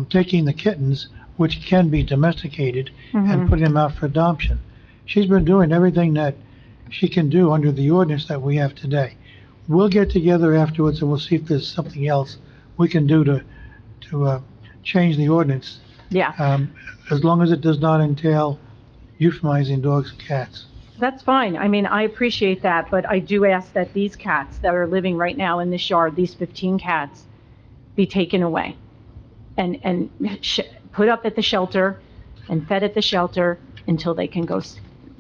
taking the kittens, which can be domesticated, and putting them out for adoption. She's been doing everything that she can do under the ordinance that we have today. We'll get together afterwards and we'll see if there's something else we can do to change the ordinance, Yeah, as long as it does not entail euphemizing dogs and cats. that's fine. I mean, I appreciate that, but I do ask that these cats that are living right now in this yard, these 15 cats, be taken away and put up at the shelter and fed at the shelter until they can go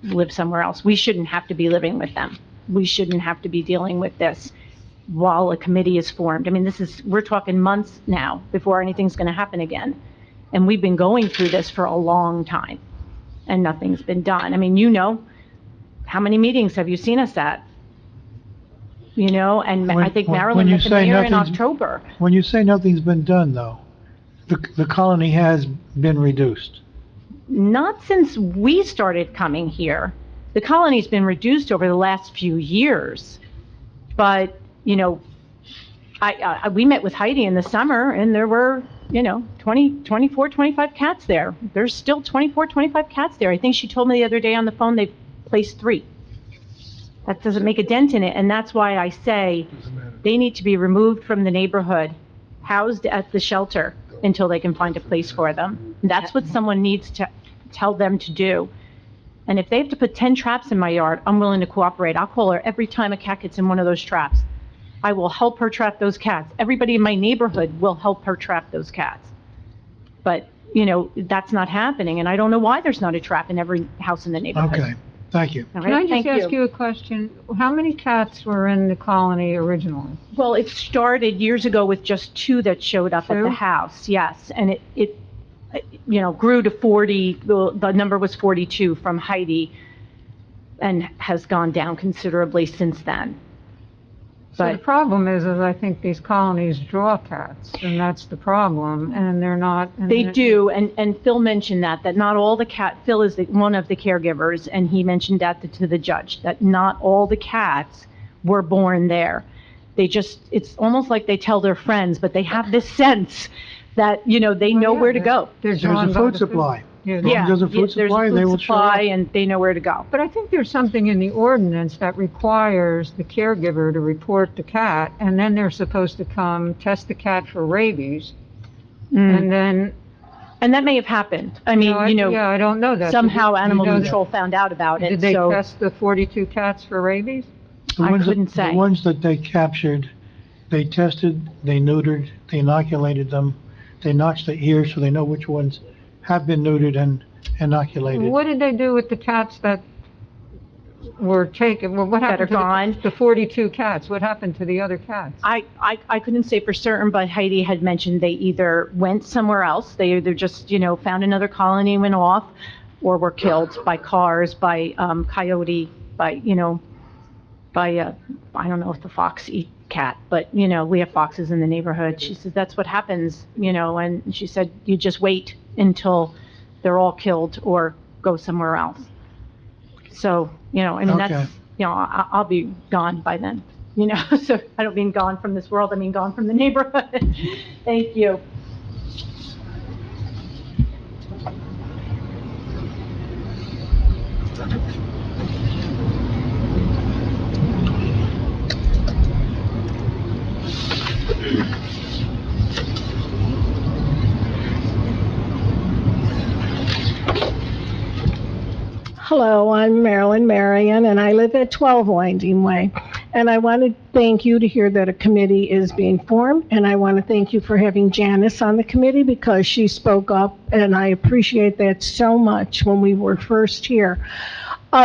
live somewhere else. We shouldn't have to be living with them. We shouldn't have to be dealing with this while a committee is formed. I mean, we're talking months now before anything's going to happen again. And we've been going through this for a long time and nothing's been done. I mean, how many meetings have you seen us at? And I think Marilyn met the mayor in October. When you say nothing's been done, though, the colony has been reduced. Not since we started coming here. The colony's been reduced over the last few years. But, we met with Heidi in the summer and there were, 24, 25 cats there. There's still 24, 25 cats there. I think she told me the other day on the phone they've placed 3. That doesn't make a dent in it. And that's why I say they need to be removed from the neighborhood, housed at the shelter until they can find a place for them. That's what someone needs to tell them to do. And if they have to put 10 traps in my yard, I'm willing to cooperate. I'll call her every time a cat gets in one of those traps. I will help her trap those cats. Everybody in my neighborhood will help her trap those cats. But, that's not happening, and I don't know why there's not a trap in every house in the neighborhood. Okay, thank you. All Can I right, just thank ask you a question? How many cats were in the colony originally? Well, it started years ago with just 2 that showed up at 2? the house, yes, and it grew to 40, the number was 42 from Heidi, and has gone down considerably since then. So the But, problem is I think these colonies draw cats, and that's the problem, and they're not. and they they're- do, and Phil mentioned that not all the Phil is one of the caregivers, and he mentioned that to the judge, that not all the cats were born there. It's almost like they tell their friends, but they have this sense that, they know where to go. They're There's drawn a by food the supply. Yeah, As long as there's a food supply, they will show up. And they know where to go. But I think there's something in the ordinance that requires the caregiver to report the cat, and then they're supposed to come test the cat for rabies, and then And that may have happened. I mean, Yeah, I don't know that. somehow animal You know that. control found out about it, Did they so test the 42 cats for rabies? I couldn't say. The ones that they captured, they tested, they neutered, they inoculated them, they notched the ears so they know which ones have been neutered and inoculated. What did they do with the cats that were taken? Well, what That happened are to gone? the 42 cats? What happened to the other cats? I couldn't say for certain, but Heidi had mentioned they either went somewhere else, they either just, found another colony and went off, or were killed by cars, by coyote, by, I don't know if the fox eat cat, but, we have foxes in the neighborhood. She said, that's what happens, and she said, you just wait until they're all killed or go somewhere else. So, Okay. that's, I'll be gone by then, so I don't mean gone from this world, I mean gone from the neighborhood. Thank you. Hello, I'm Marilyn Marion, and I live at 12 Winding Way. And I want to thank you to hear that a committee is being formed, and I want to thank you for having Janice on the committee because she spoke up, and I appreciate that so much when we were first here.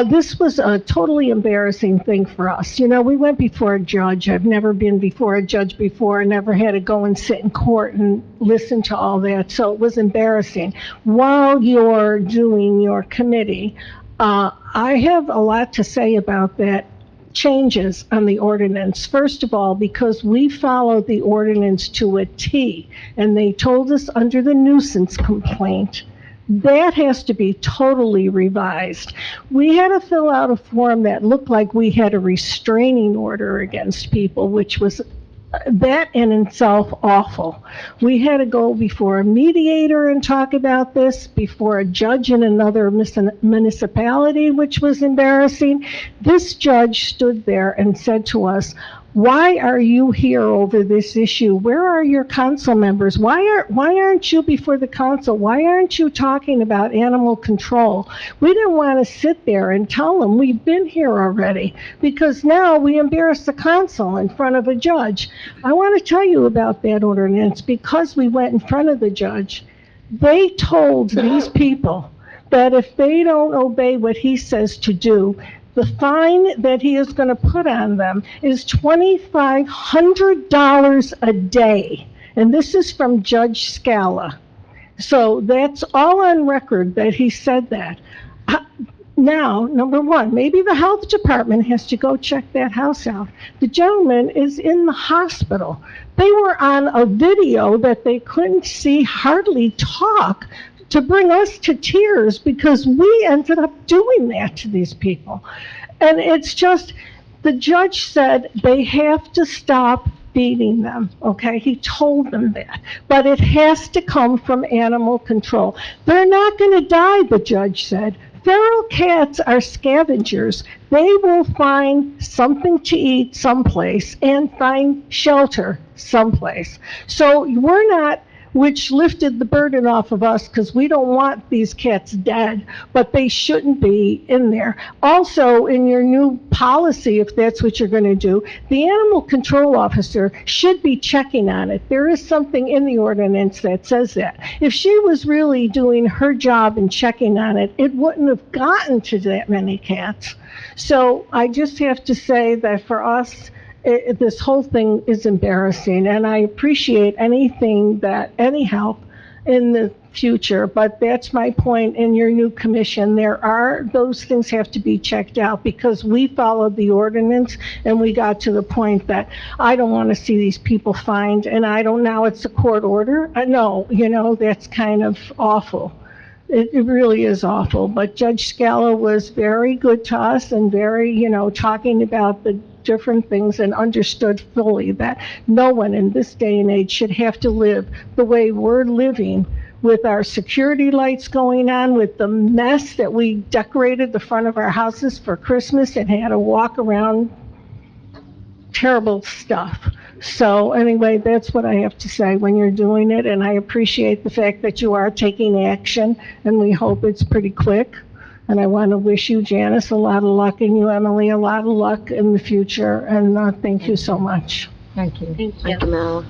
This was a totally embarrassing thing for us. We went before a judge. I've never been before a judge before. I never had to go and sit in court and listen to all that, so it was embarrassing. While you're doing your committee, I have a lot to say about that changes on the ordinance. First of all, because we followed the ordinance to a T, and they told us under the nuisance complaint, that has to be totally revised. We had to fill out a form that looked like we had a restraining order against people, which was that in itself awful. We had to go before a mediator and talk about this, before a judge in another municipality, which was embarrassing. This judge stood there and said to us, why are you here over this issue? Where are your council members? Why aren't you before the council? Why aren't you talking about animal control? We didn't want to sit there and tell them we've been here already, because now we embarrass the council in front of a judge. I want to tell you about that ordinance because we went in front of the judge. They told these people that if they don't obey what he says to do, the fine that he is going to put on them is $2,500 a day. And this is from Judge Scala. So that's all on record that he said that. Now, number one, maybe the health department has to go check that house out. The gentleman is in the hospital. They were on a video that they couldn't see, hardly talk, to bring us to tears because we ended up doing that to these people. And it's just, the judge said they have to stop feeding them, okay? He told them that. But it has to come from animal control. They're not going to die, the judge said. Feral cats are scavengers. They will find something to eat someplace and find shelter someplace. So we're not, which lifted the burden off of us because we don't want these cats dead, but they shouldn't be in there. Also, in your new policy, if that's what you're going to do, the animal control officer should be checking on it. There is something in the ordinance that says that. If she was really doing her job and checking on it, it wouldn't have gotten to that many cats. So I just have to say that for us, this whole thing is embarrassing, and I appreciate any help in the future, but that's my point in your new commission. Those things have to be checked out because we followed the ordinance and we got to the point that I don't want to see these people fined, and now it's a court order. No, that's kind of awful. It really is awful, but Judge Scala was very good to us and very, talking about the different things and understood fully that no one in this day and age should have to live the way we're living with our security lights going on, with the mess that we decorated the front of our houses for Christmas and had to walk around terrible stuff. So anyway, that's what I have to say when you're doing it, and I appreciate the fact that you are taking action, and we hope it's pretty quick. And I want to wish you, Janice, a lot of luck, and you, Emily, a lot of luck in the future, and thank you so much. Thank you. Thank you. Thank you, Marilyn.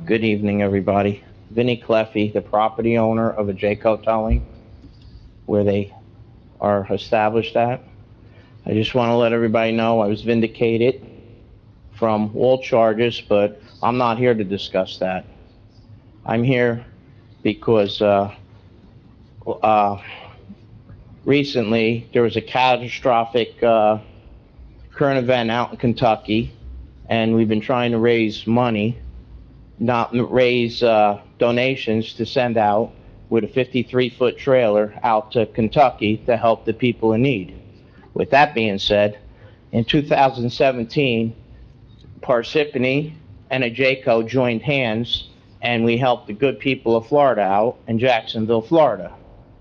Good evening, everybody. Vinnie Cleffy, the property owner of a Jayco Towing, where they are established at. I just want to let everybody know I was vindicated from all charges, but I'm not here to discuss that. I'm here because recently there was a catastrophic current event out in Kentucky, and we've been trying to raise money, not raise donations to send out with a 53-foot trailer out to Kentucky to help the people in need. With that being said, in 2017, Parsippany and a Jayco joined hands, and we helped the good people of Florida out in Jacksonville, Florida.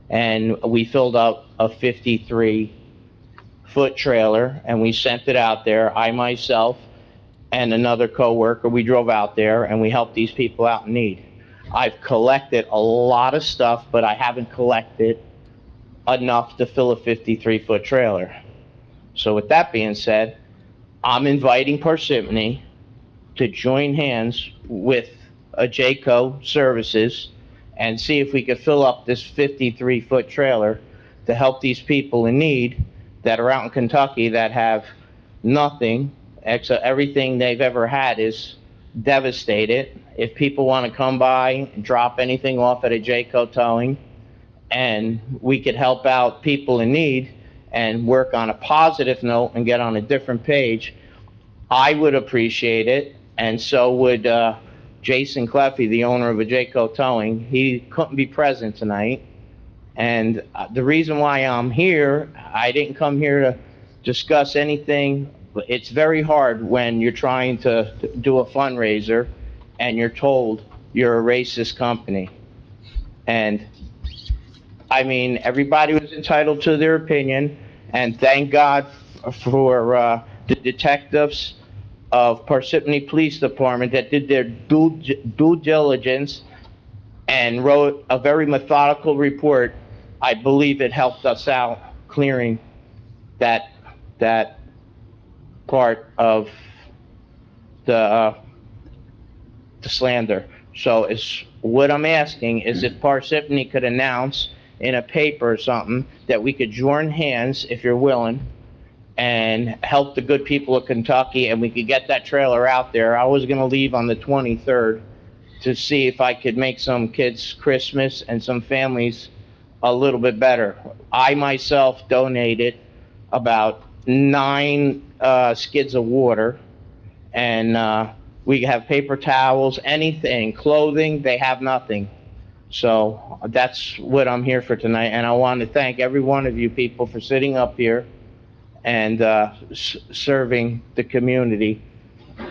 And we filled up a 53-foot trailer, and we sent it out there. I myself and another coworker, we drove out there and we helped these people out in need. I've collected a lot of stuff, but I haven't collected enough to fill a 53-foot trailer. So with that being said, I'm inviting Parsippany to join hands with a Jayco Services and see if we could fill up this 53-foot trailer to help these people in need that are out in Kentucky that have nothing. Everything they've ever had is devastated. If people want to come by and drop anything off at a Jayco Towing, and we could help out people in need and work on a positive note and get on a different page, I would appreciate it, and so would Jason Cleffy, the owner of a Jayco Towing. He couldn't be present tonight, and the reason why I'm here, I didn't come here to discuss anything. It's very hard when you're trying to do a fundraiser and you're told you're a racist company. And I mean, everybody was entitled to their opinion, and thank God for the detectives of Parsippany Police Department that did their due diligence and wrote a very methodical report. I believe it helped us out clearing that part of the slander. So what I'm asking is if Parsippany could announce in a paper or something that we could join hands, if you're willing, and help the good people of Kentucky, and we could get that trailer out there. I was going to leave on the 23rd to see if I could make some kids' Christmas and some families a little bit better. I myself donated about 9 skids of water, and we have paper towels, anything, clothing. They have nothing. So that's what I'm here for tonight, and I want to thank every one of you people for sitting up here and serving the community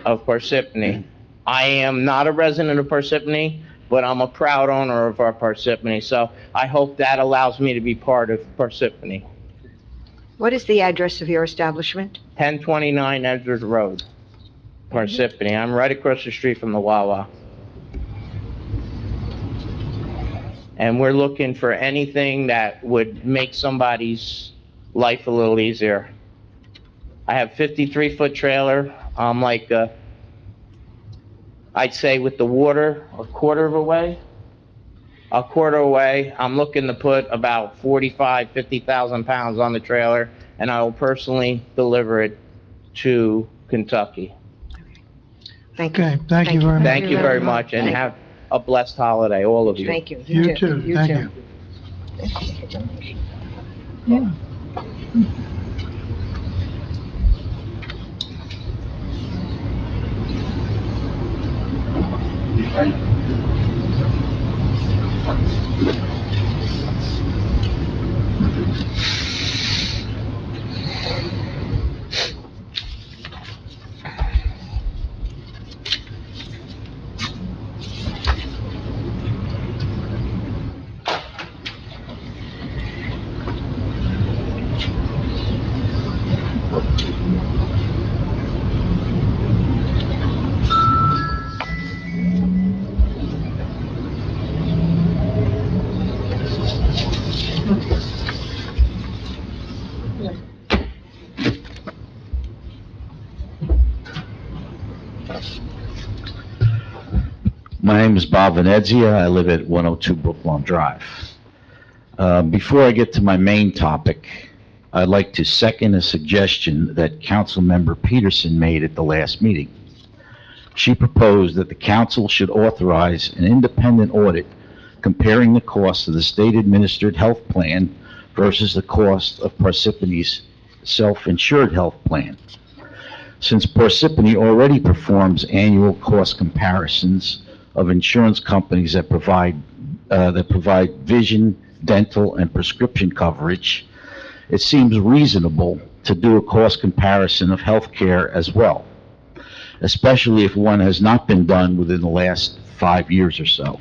of Parsippany. I am not a resident of Parsippany, but I'm a proud owner of our Parsippany, so I hope that allows me to be part of Parsippany. What is the address of your establishment? 1029 Edwards Road, Parsippany. I'm right across the street from the Wawa. And we're looking for anything that would make somebody's life a little easier. I have 53-foot trailer. I'm like, I'd say with the water, a quarter away. I'm looking to put about 50,000 pounds on the trailer, and I will personally deliver it to Kentucky. Thank you. Okay, thank you very much. Thank you very much, and have a blessed holiday, all of you. Thank you. You too, thank you. Yeah. My name is Bob Venezia. I live at 102 Brooklawn Drive. Before I get to my main topic, I'd like to second a suggestion that Councilmember Peterson made at the last meeting. She proposed that the council should authorize an independent audit comparing the cost of the state-administered health plan versus the cost of Parsippany's self-insured health plan. Since Parsippany already performs annual cost comparisons of insurance companies that provide vision, dental, and prescription coverage, it seems reasonable to do a cost comparison of health care as well, especially if one has not been done within the last 5 years or so.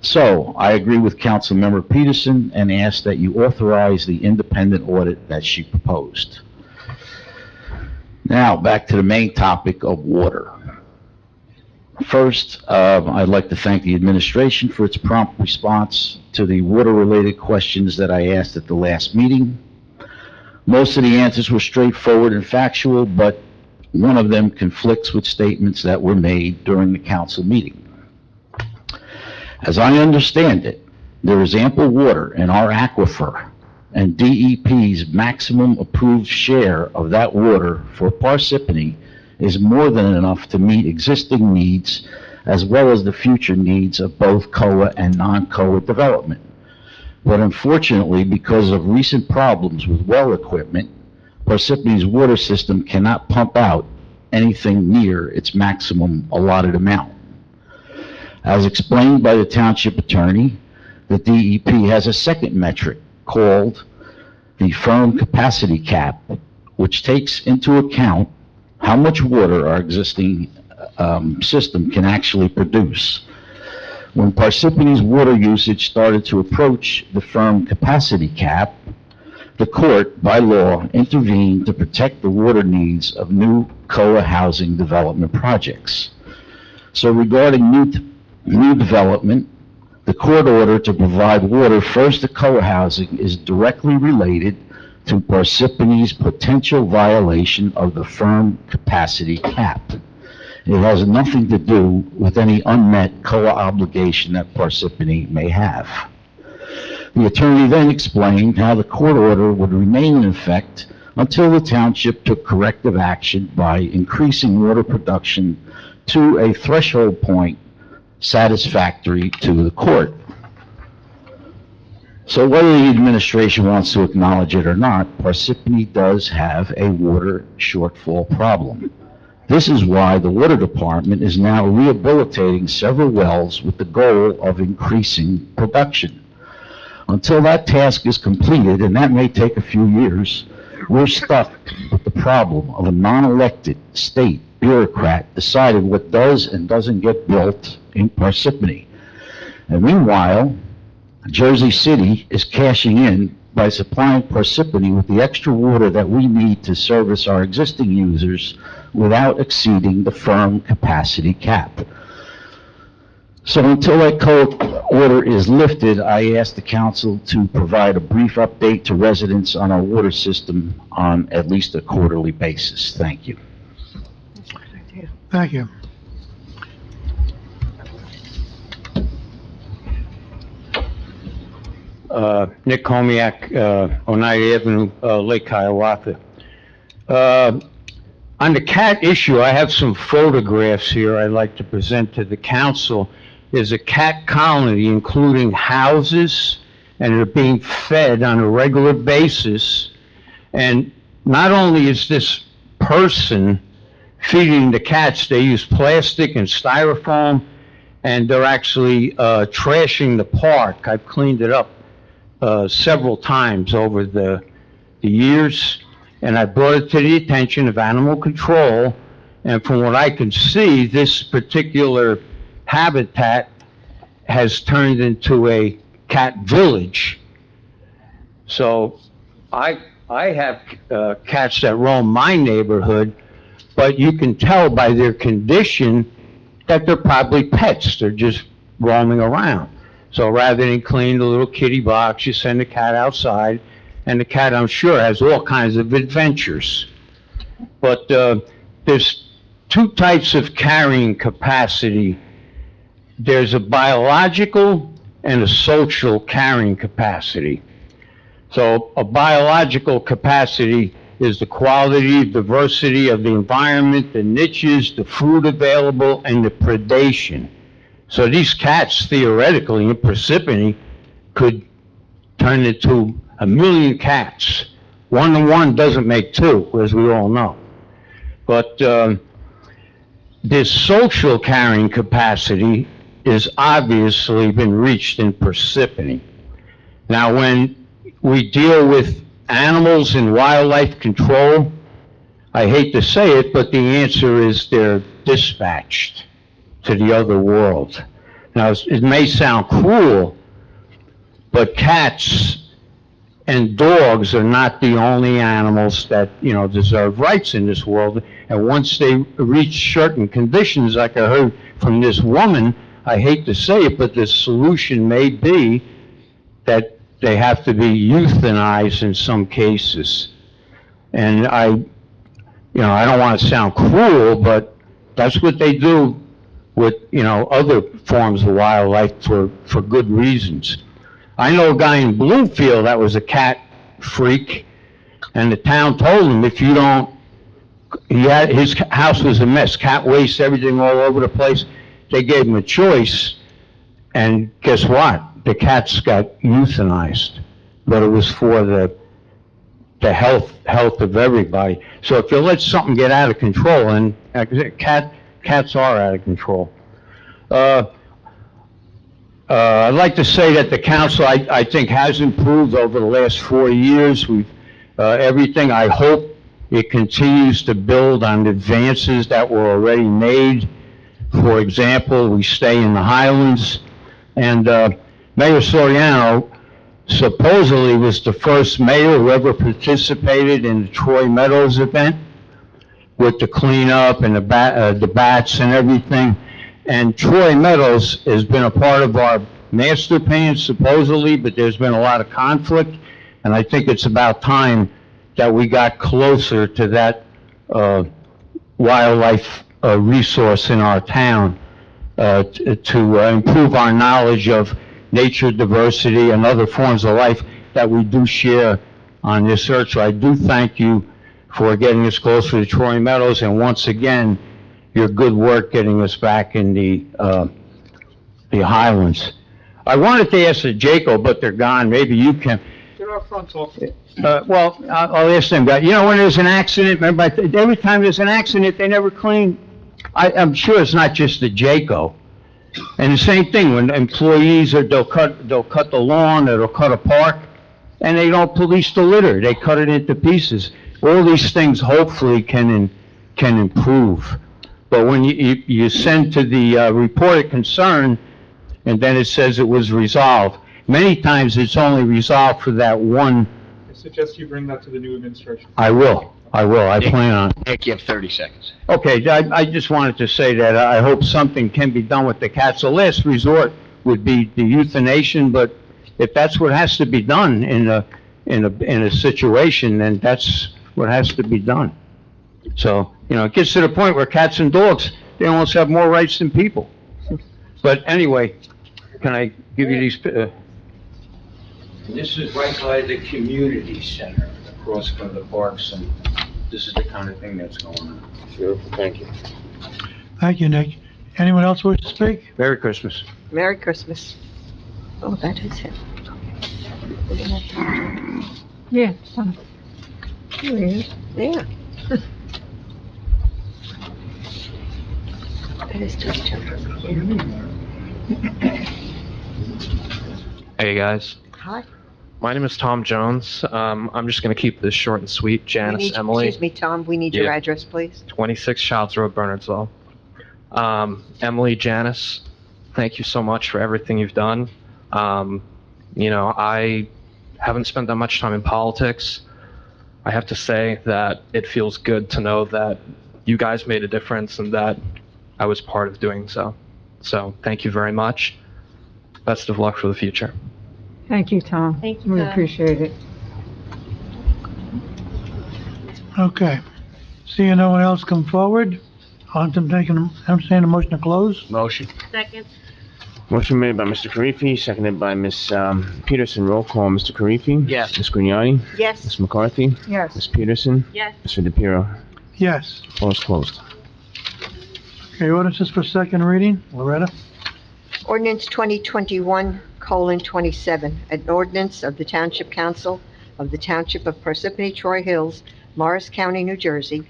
So, I agree with Councilmember Peterson and ask that you authorize the independent audit that she proposed. Now, back to the main topic of water. First, I'd like to thank the administration for its prompt response to the water-related questions that I asked at the last meeting. Most of the answers were straightforward and factual, but one of them conflicts with statements that were made during the council meeting. As I understand it, there is ample water in our aquifer, and DEP's maximum approved share of that water for Parsippany is more than enough to meet existing needs as well as the future needs of both COA and non-COA development. But unfortunately, because of recent problems with well equipment, Parsippany's water system cannot pump out anything near its maximum allotted amount. As explained by the Township Attorney, the DEP has a second metric called the firm capacity cap, which takes into account how much water our existing system can actually produce. When Parsippany's water usage started to approach the firm capacity cap, the court, by law, intervened to protect the water needs of new COA housing development projects. So regarding new development, the court order to provide water first to COA housing is directly related to Parsippany's potential violation of the firm capacity cap. It has nothing to do with any unmet COA obligation that Parsippany may have. The attorney then explained how the court order would remain in effect until the township took corrective action by increasing water production to a threshold point satisfactory to the court. So whether the administration wants to acknowledge it or not, Parsippany does have a water shortfall problem. This is why the water department is now rehabilitating several wells with the goal of increasing production. Until that task is completed, and that may take a few years, we're stuck with the problem of a non-elected state bureaucrat decided what does and doesn't get built in Parsippany. And meanwhile, Jersey City is cashing in by supplying Parsippany with the extra water that we need to service our existing users without exceeding the firm capacity cap. So until that court order is lifted, I ask the council to provide a brief update to residents on our water system on at least a quarterly basis. Thank you. Thank you. Nick Komiak, Oneida Avenue, Lake Hiawatha. On the cat issue, I have some photographs here I'd like to present to the council. There's a cat colony, including houses, and they're being fed on a regular basis. And not only is this person feeding the cats, they use plastic and styrofoam, and they're actually trashing the park. I've cleaned it up several times over the years, and I brought it to the attention of animal control, and from what I can see, this particular habitat has turned into a cat village. So I have cats that roam my neighborhood, but you can tell by their condition that they're probably pets. They're just roaming around. So rather than clean the little kitty box, you send the cat outside, and the cat, I'm sure, has all kinds of adventures. But there's two types of carrying capacity there's a biological and a social carrying capacity. So a biological capacity is the quality, diversity of the environment, the niches, the food available, and the predation. So these cats, theoretically, in Parsippany, could turn into 1 million cats. 1 to 1 doesn't make 2, as we all know. But this social carrying capacity is obviously been reached in Parsippany. Now, when we deal with animals and wildlife control, I hate to say it, but the answer is they're dispatched to the other world. Now, it may sound cruel, but cats and dogs are not the only animals that, deserve rights in this world. And once they reach certain conditions, like I heard from this woman, I hate to say it, but the solution may be that they have to be euthanized in some cases. And I don't want to sound cruel, but that's what they do with, other forms of wildlife for good reasons. I know a guy in Bloomfield that was a cat freak, and the town told him if you don't, his house was a mess, cat waste, everything all over the place. They gave him a choice, and guess what? The cats got euthanized, but it was for the health of everybody. So if you let something get out of control, and cats are out of control. I'd like to say that the council, I think, has improved over the last 4 years. Everything, I hope it continues to build on the advances that were already made. For example, we stay in the Highlands, and Mayor Soriano supposedly was the first mayor who ever participated in the Troy Meadows event with the cleanup and the bats and everything. And Troy Meadows has been a part of our master plan, supposedly, but there's been a lot of conflict, and I think it's about time that we got closer to that wildlife resource in our town to improve our knowledge of nature, diversity, and other forms of life that we do share on this earth. So I do thank you for getting us closer to Troy Meadows, and once again, your good work getting us back in the Highlands. I wanted to ask the Jaco, but they're gone. Maybe you can. They're our front office. Well, I'll ask them. When there's an accident, remember, every time there's an accident, they never clean. I'm sure it's not just the Jaco. And the same thing, when employees they'll cut the lawn, or they'll cut a park, and they don't police the litter. They cut it into pieces. All these things hopefully can improve. But when you send to the report of concern, and then it says it was resolved, many times it's only resolved for that one. I suggest you bring that to the new administration. I will. I plan on. Nick, you have 30 seconds. Okay, I just wanted to say that I hope something can be done with the cats. The last resort would be the euthanasia, but if that's what has to be done in a situation, then that's what has to be done. So, it gets to the point where cats and dogs, they almost have more rights than people. But anyway, can I give you these? This is right by the community center, across from the parks, and this is the kind of thing that's going on. Sure, thank you. Thank you, Nick. Anyone else wish to speak? Merry Christmas. Merry Christmas. Oh, that is him. Yeah, here he is. Yeah. That is just Hey guys, Hi. my name is Tom Jones. I'm just going to keep this short and sweet. Janice, Emily. Excuse me, Tom, we need your Yeah. address, please. 26 Childs Road, Bernardsville. Emily, Janice, thank you so much for everything you've done. I haven't spent that much time in politics. I have to say that it feels good to know that you guys made a difference and that I was part of doing so. So thank you very much. Best of luck for the future. Thank you, Tom. Thank you, We Tom. appreciate it. Okay. Seeing no one else come forward, I'm saying a motion to close. Motion. Second. Motion made by Mr. Karifi, seconded by Ms. Peterson. Roll call, Mr. Karifi? Yes. Ms. Grignani? Yes. Ms. McCarthy? Yes. Ms. Peterson? Yes. Mr. DePiero? Yes. Floor is closed. Okay, ordinances for second reading. Loretta? Ordinance 2021:27, an ordinance of the Township Council of the Township of Parsippany-Troy Hills, Morris County, New Jersey,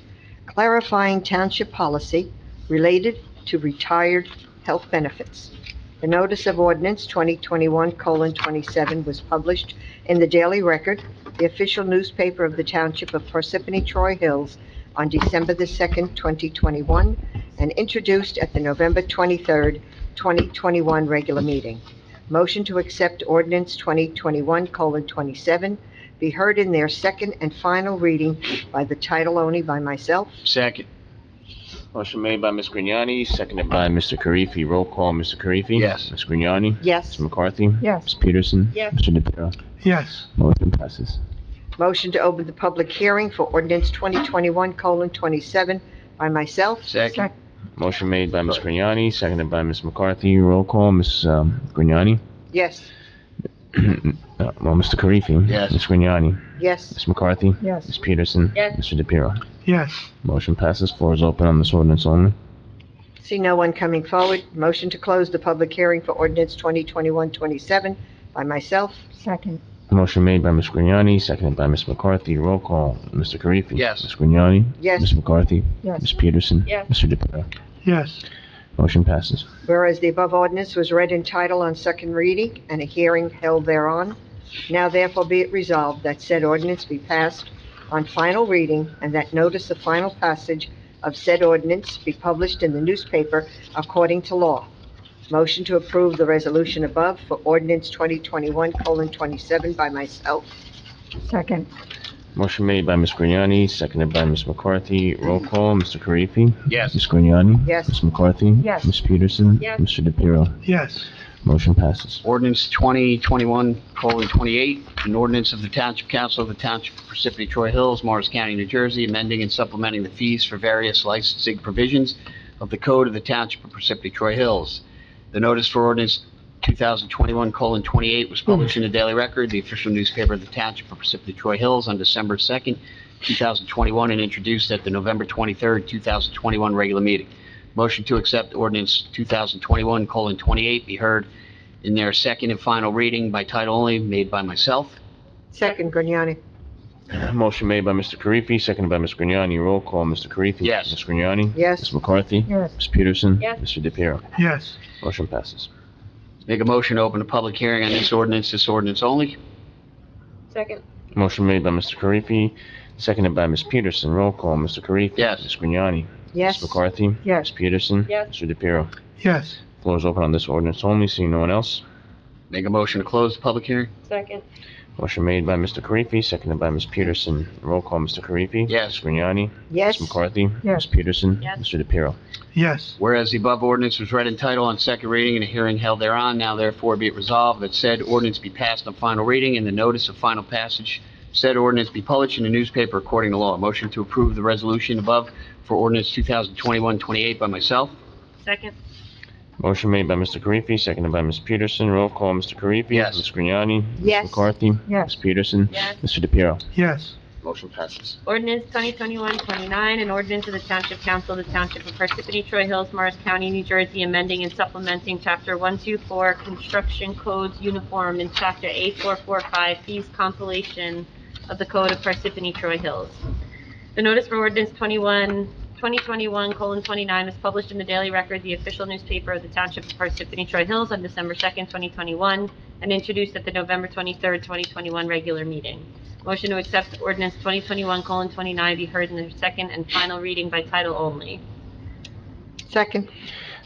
clarifying township policy related to retired health benefits. The notice of ordinance 2021:27 was published in the Daily Record, the official newspaper of the Township of Parsippany-Troy Hills, on December the 2nd, 2021, and introduced at the November 23rd, 2021 regular meeting. Motion to accept ordinance 2021:27 be heard in their second and final reading by the title only by myself. Second. Motion made by Ms. Grignani, seconded by Mr. Karifi. Roll call, Mr. Karifi? Yes. Ms. Grignani? Yes. Ms. McCarthy? Yes. Ms. Peterson? Yes. Mr. DePiero? Yes. Motion passes. Motion to open the public hearing for ordinance 2021:27 by myself. Second. Motion made by Ms. Grignani, seconded by Ms. McCarthy. Roll call, Ms. Grignani? Yes. Mr. Karifi? Yes. Ms. Grignani? Yes. Ms. McCarthy? Yes. Ms. Peterson? Yes. Mr. DePiero? Yes. Motion passes. Floor is open on this ordinance only. See no one coming forward. Motion to close the public hearing for ordinance 2021:27 by myself. Second. Motion made by Ms. Grignani, seconded by Ms. McCarthy. Roll call, Mr. Karifi? Yes. Ms. Grignani? Yes. Ms. McCarthy? Yes. Ms. Peterson? Yes. Mr. DePiero? Yes. Motion passes. Whereas the above ordinance was read in title on second reading and a hearing held thereon, now therefore be it resolved that said ordinance be passed on final reading and that notice of final passage of said ordinance be published in the newspaper according to law. Motion to approve the resolution above for ordinance 2021:27 by myself. Second. Motion made by Ms. Grignani, seconded by Ms. McCarthy. Roll call, Mr. Karifi? Yes. Ms. Grignani? Yes. Ms. McCarthy? Yes. Ms. Peterson? Yes. Mr. DePiero? Yes. Motion passes. Ordinance 2021:28, an ordinance of the Township Council of the Township of Parsippany-Troy Hills, Morris County, New Jersey, amending and supplementing the fees for various licensing provisions of the Code of the Township of Parsippany-Troy Hills. The notice for ordinance 2021:28 was published in the Daily Record, the official newspaper of the Township of Parsippany-Troy Hills, on December 2nd, 2021, and introduced at the November 23rd, 2021 regular meeting. Motion to accept ordinance 2021:28 be heard in their second and final reading by title only, made by myself. Second, Grignani. Motion made by Mr. Karifi, seconded by Ms. Grignani. Roll call, Mr. Karifi? Yes. Ms. Grignani? Yes. Ms. McCarthy? Yes. Ms. Peterson? Yes. Mr. DePiero? Yes. Motion passes. Make a motion to open a public hearing on this ordinance only. Second. Motion made by Mr. Karifi, seconded by Ms. Peterson. Roll call, Mr. Karifi? Yes. Ms. Grignani? Yes. Ms. McCarthy? Yes. Ms. Peterson? Yes. Mr. DePiero? Yes. Floor is open on this ordinance only, seeing no one else. Make a motion to close the public hearing. Second. Motion made by Mr. Karifi, seconded by Ms. Peterson. Roll call, Mr. Karifi? Yes. Ms. Grignani? Yes. Ms. McCarthy? Yes. Ms. Peterson? Yes. Mr. DePiero? Yes. Whereas the above ordinance was read in title on second reading and a hearing held thereon, now therefore be it resolved that said ordinance be passed on final reading and the notice of final passage said ordinance be published in the newspaper according to law. Motion to approve the resolution above for ordinance 2021-28 by myself. Second. Motion made by Mr. Karifi, seconded by Ms. Peterson. Roll call, Mr. Karifi? Yes. Ms. Grignani? Yes. Ms. McCarthy? Yes. Ms. Peterson? Yes. Mr. DePiero? Yes. Motion passes. Ordinance 2021-29, an ordinance of the Township Council of the Township of Parsippany-Troy Hills, Morris County, New Jersey, amending and supplementing Chapter 124 Construction Codes Uniform and Chapter 8445 Fees Compilation of the Code of Parsippany-Troy Hills. The notice for ordinance 2021:29 was published in the Daily Record, the official newspaper of the Township of Parsippany-Troy Hills, on December 2nd, 2021, and introduced at the November 23rd, 2021 regular meeting. Motion to accept ordinance 2021:29 be heard in their second and final reading by title only. Second.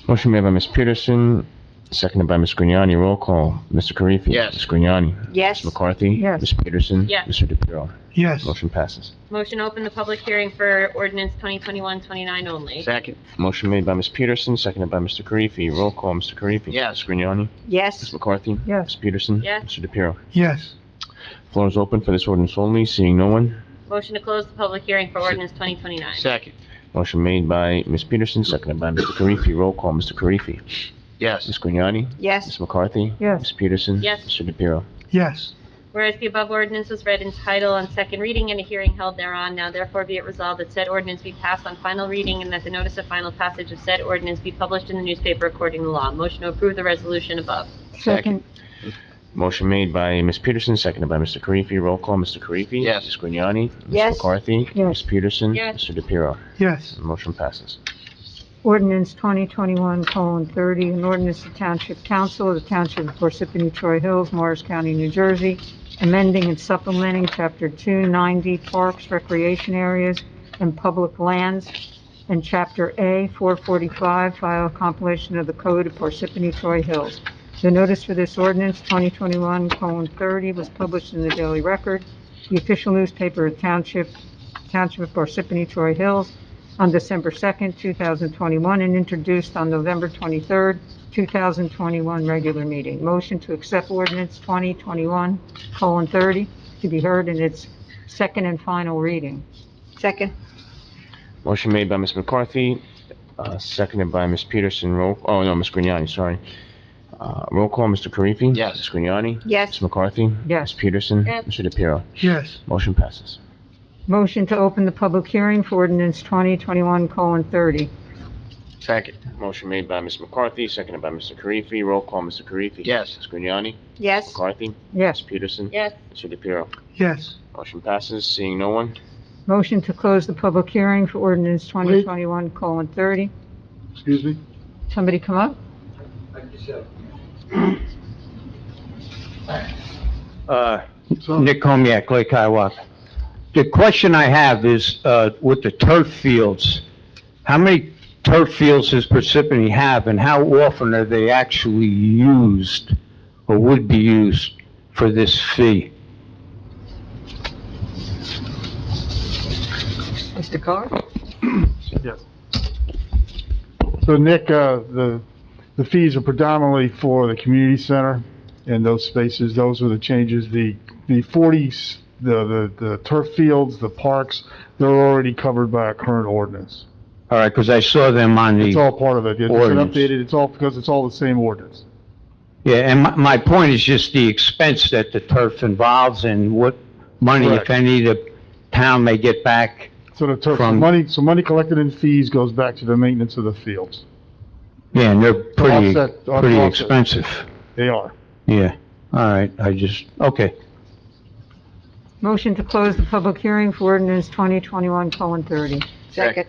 Motion made by Ms. Peterson, seconded by Ms. Grignani. Roll call, Mr. Karifi? Yes. Ms. Grignani? Yes. Ms. McCarthy? Yes. Ms. Peterson? Yes. Mr. DePiero? Yes. Motion passes. Motion to open the public hearing for ordinance 2021-29 only. Second. Motion made by Ms. Peterson, seconded by Mr. Karifi. Roll call, Mr. Karifi? Yes. Ms. Grignani? Yes. Ms. McCarthy? Yes. Ms. Peterson? Yes. Mr. DePiero? Yes. Floor is open for this ordinance only, seeing no one. Motion to close the public hearing for ordinance 2029. Second. Motion made by Ms. Peterson, seconded by Mr. Karifi. Roll call, Mr. Karifi? Yes. Ms. Grignani? Yes. Ms. McCarthy? Yes. Ms. Peterson? Yes. Mr. DePiero? Yes. Whereas the above ordinance was read in title on second reading and a hearing held thereon, now therefore be it resolved that said ordinance be passed on final reading and that the notice of final passage of said ordinance be published in the newspaper according to law. Motion to approve the resolution above. Second. Motion made by Ms. Peterson, seconded by Mr. Karifi. Roll call, Mr. Karifi? Yes. Ms. Grignani? Yes. Ms. McCarthy? Yes. Ms. Peterson? Yes. Mr. DePiero? Yes. Motion passes. Ordinance 2021:30, an ordinance of Township Council of the Township of Parsippany-Troy Hills, Morris County, New Jersey, amending and supplementing Chapter 290 Parks, Recreation Areas, and Public Lands, and Chapter A 445, file compilation of the Code of Parsippany-Troy Hills. The notice for this ordinance, 2021:30, was published in the Daily Record, the official newspaper of Township of Parsippany-Troy Hills, on December 2nd, 2021, and introduced on November 23rd, 2021, regular meeting. Motion to accept ordinance 2021:30 to be heard in its second and final reading. Second. Motion made by Ms. McCarthy, seconded by Ms. Peterson. Ms. Grignani, sorry. Roll call, Mr. Karifi? Yes. Ms. Grignani? Yes. Ms. McCarthy? Yes. Ms. Peterson? Yes. Mr. DePiero? Yes. Motion passes. Motion to open the public hearing for ordinance 2021:30. Second. Motion made by Ms. McCarthy, seconded by Mr. Karifi. Roll call, Mr. Karifi? Yes. Ms. Grignani? Yes. McCarthy? Yes. Ms. Peterson? Yes. Mr. DePiero? Yes. Motion passes. Seeing no one? Motion to close the public hearing for ordinance 2021:30. Excuse me? Somebody come up? Nick Komiak, Lake Hiawatha. The question I have is, with the turf fields, how many turf fields does Parsippany have, and how often are they actually used, or would be used, for this fee? Mr. Carr? Yes. So Nick, the fees are predominantly for the community center and those spaces. Those were the changes. The 40s, the turf fields, the parks, they're already covered by a current ordinance. All right, because I saw them on the It's all part of it. It's an ordinance. updated, it's all, because it's all the same ordinance. Yeah, and my point is just the expense that the turf involves and what money, if Correct. any, the town may get back. So the turf, From- money collected in fees goes back to the maintenance of the fields. Yeah, and they're pretty offset. expensive. They are. Yeah, all right, okay. Motion to close the public hearing for ordinance 2021:30. Second.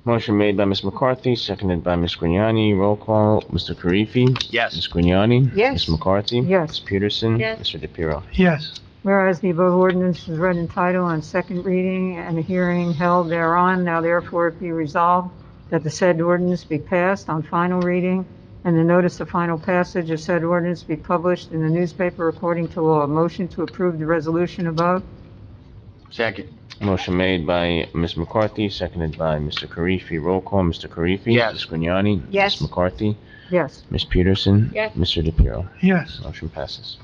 Motion made by Ms. McCarthy, seconded by Ms. Grignani. Roll call, Mr. Karifi? Yes. Ms. Grignani? Yes. Ms. McCarthy? Yes. Ms. Peterson? Yes. Mr. DePiero? Yes. Whereas the above ordinance is read in title on second reading and a hearing held thereon, now therefore it be resolved that the said ordinance be passed on final reading and the notice of final passage of said ordinance be published in the newspaper according to law. Motion to approve the resolution above? Second. Motion made by Ms. McCarthy, seconded by Mr. Karifi. Roll call, Mr. Karifi? Yes. Ms. Grignani? Yes. Ms. McCarthy? Yes. Ms. Peterson? Yes. Mr. DePiero? Yes. Motion passes.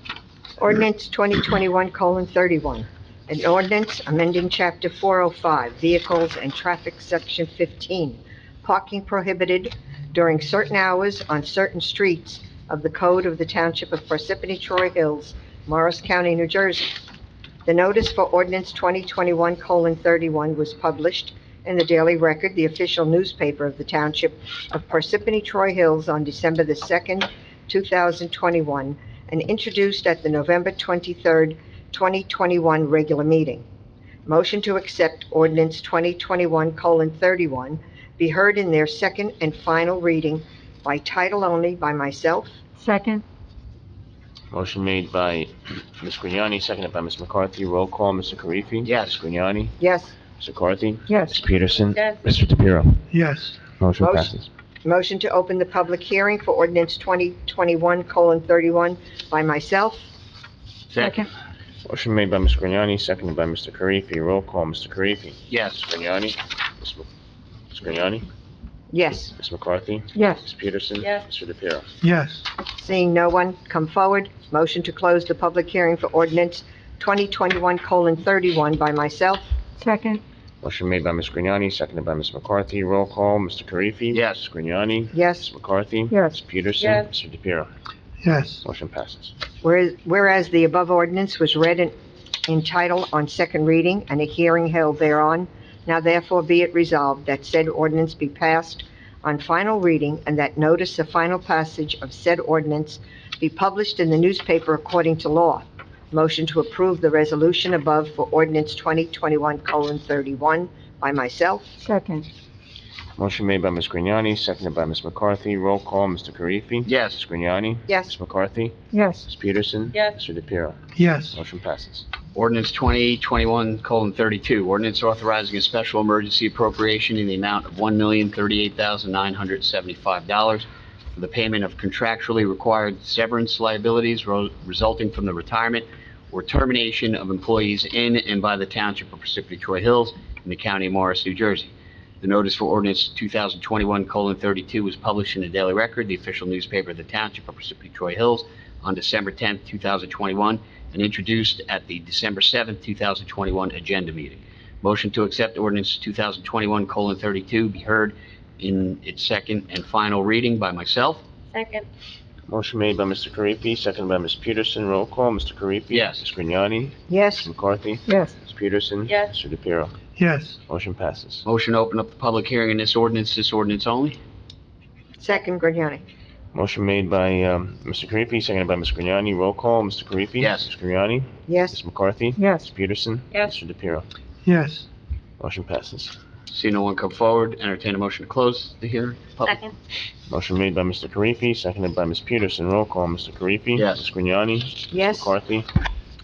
Ordinance 2021:31. An ordinance amending Chapter 405, Vehicles and Traffic, Section 15, parking prohibited during certain hours on certain streets of the Code of the Township of Parsippany-Troy Hills, Morris County, New Jersey. The notice for ordinance 2021:31 was published in the Daily Record, the official newspaper of the Township of Parsippany-Troy Hills, on December the 2nd, 2021, and introduced at the November 23rd, 2021 regular meeting. Motion to accept ordinance 2021:31 be heard in their second and final reading by title only by myself. Second? Motion made by Ms. Grignani, seconded by Ms. McCarthy. Roll call, Mr. Karifi? Yes. Ms. Grignani? Yes. Mr. McCarthy? Yes. Ms. Peterson? Yes. Mr. DePiero? Yes. Motion Motion. passes. Motion to open the public hearing for ordinance 2021:31 by myself. Second. Motion made by Ms. Grignani, seconded by Mr. Karifi. Roll call, Mr. Karifi? Yes. Ms. Grignani? Ms. Grignani? Yes. Ms. McCarthy? Yes. Ms. Peterson? Yes. Mr. DePiero? Yes. Seeing no one come forward, motion to close the public hearing for ordinance 2021:31 by myself. Second? Motion made by Ms. Grignani, seconded by Ms. McCarthy. Roll call, Mr. Karifi. Yes. Ms. Grignani. Yes. Ms. McCarthy. Yes. Ms. Peterson. Yes. Mr. DePiero. Yes. Motion passes. Whereas the above ordinance was read in title on second reading and a hearing held thereon, now therefore be it resolved that said ordinance be passed on final reading and that notice of final passage of said ordinance be published in the newspaper according to law. Motion to approve the resolution above for ordinance 2021:31 by myself. Second. Motion made by Ms. Grignani, seconded by Ms. McCarthy. Roll call, Mr. Karifi. Yes. Ms. Grignani. Yes. Ms. McCarthy. Yes. Ms. Peterson. Yes. Mr. DePiero. Yes. Motion passes. Ordinance 2021:32, ordinance authorizing a special emergency appropriation in the amount of $1,038,975 for the payment of contractually required severance liabilities resulting from the retirement or termination of employees in and by the Township of Parsippany-Troy Hills in the County of Morris, New Jersey. The notice for ordinance 2021:32 was published in the Daily Record, the official newspaper of the Township of Parsippany-Troy Hills, on December 10, 2021, and introduced at the December 7, 2021 agenda meeting. Motion to accept ordinance 2021:32 be heard in its second and final reading by myself. Second. Motion made by Mr. Karifi, seconded by Ms. Peterson. Roll call, Mr. Karifi. Yes. Ms. Grignani. Yes. Ms. McCarthy. Yes. Ms. Peterson. Yes. Mr. DePiero. Yes. Motion passes. Motion to open up the public hearing in this ordinance only. Second, Grignani. Motion made by Mr. Karifi, seconded by Ms. Grignani. Roll call, Mr. Karifi. Yes. Ms. Grignani. Yes. Ms. McCarthy. Yes. Ms. Peterson. Yes. Mr. DePiero. Yes. Motion passes. See no one come forward, entertain a motion to close the hearing. Second. Motion made by Mr. Karifi, seconded by Ms. Peterson. Roll call, Mr. Karifi. Yes. Ms. Grignani. Yes. McCarthy.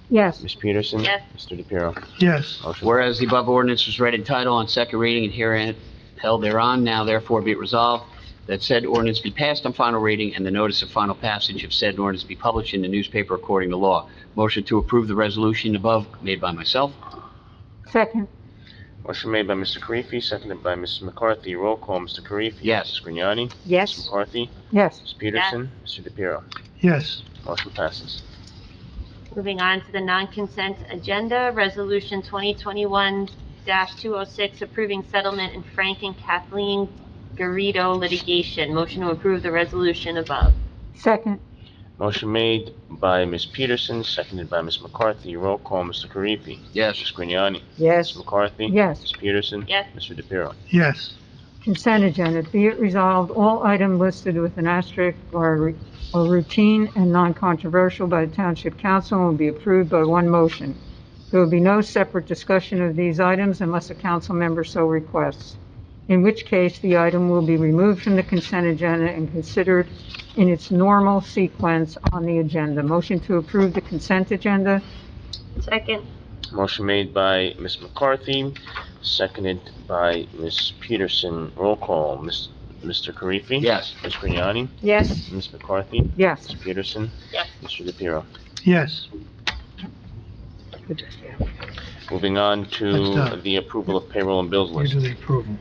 Yes. Ms. Peterson. Yes. Mr. DePiero. Yes. Motion. Whereas the above ordinance was read in title on second reading and herein held thereon, now therefore be it resolved that said ordinance be passed on final reading and the notice of final passage of said ordinance be published in the newspaper according to law. Motion to approve the resolution above made by myself. Second. Motion made by Mr. Karifi, seconded by Ms. McCarthy. Roll call, Mr. Karifi. Yes. Ms. Grignani. Ms. Yes. McCarthy. Yes. Ms. Peterson. Mr. DePiero. Yes. Motion passes. Moving on to the non-consent agenda, Resolution 2021-206, approving settlement in Frank and Kathleen Garrido litigation. Motion to approve the resolution above. Second. Motion made by Ms. Peterson, seconded by Ms. McCarthy. Roll call, Mr. Karifi. Yes. Ms. Grignani. Yes. Ms. McCarthy. Yes. Ms. Peterson. Yes. Mr. DePiero. Yes. Consent agenda. Be it resolved, all items listed with an asterisk are routine and non-controversial by the Township Council and will be approved by one motion. There will be no separate discussion of these items unless a council member so requests, in which case the item will be removed from the consent agenda and considered in its normal sequence on the agenda. Motion to approve the consent agenda. Second. Motion made by Ms. McCarthy, seconded by Ms. Peterson. Roll call, Mr. Karifi. Yes. Ms. Grignani. Yes. Ms. McCarthy. Yes. Ms. Peterson. Yes. Mr. DePiero. Yes. Moving on That's to done. the approval of payroll and bills You list. do the approval.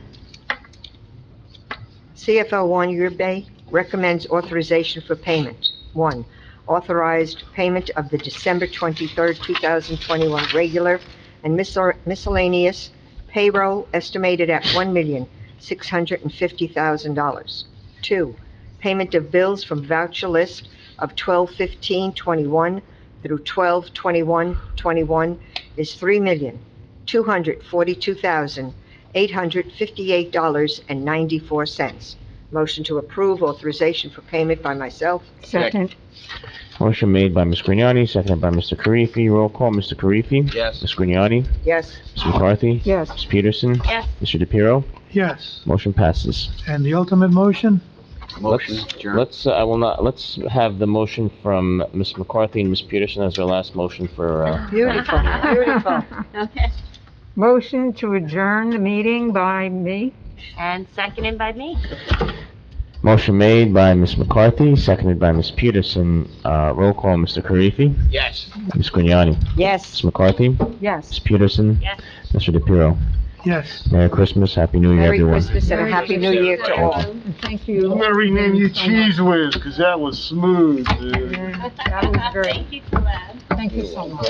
CFO 1 Year Bay recommends authorization for payment. 1, authorized payment of the December 23rd, 2021 regular and miscellaneous payroll estimated at $1,650,000. 2, payment of bills from voucher list of 12/15/21 through 12/21/21 is $3,242,858.94. Motion to approve authorization for payment by myself. Second. Motion made by Ms. Grignani, seconded by Mr. Karifi. Roll call, Mr. Karifi. Yes. Ms. Grignani. Yes. Ms. McCarthy. Yes. Ms. Peterson. Yes. Mr. DePiero. Yes. Motion passes. And the ultimate motion? Motion adjourned. Let's have the motion from Ms. McCarthy and Ms. Peterson as our last motion for, Beautiful, beautiful. Okay. Motion to adjourn the meeting by me. And seconded by me. motion made by Ms. McCarthy, seconded by Ms. Peterson. Roll call, Mr. Karifi. Yes. Ms. Grignani. Yes. Ms. McCarthy. Yes. Ms. Peterson. Yes. Mr. DePiero. Yes. Merry Christmas, Happy New Year, Merry everyone. Christmas and a Happy New Year to all. And thank you. I'm gonna rename you Cheese Whiz, 'cause that was smooth, dude. That was great. Thank you for that. Thank you so much.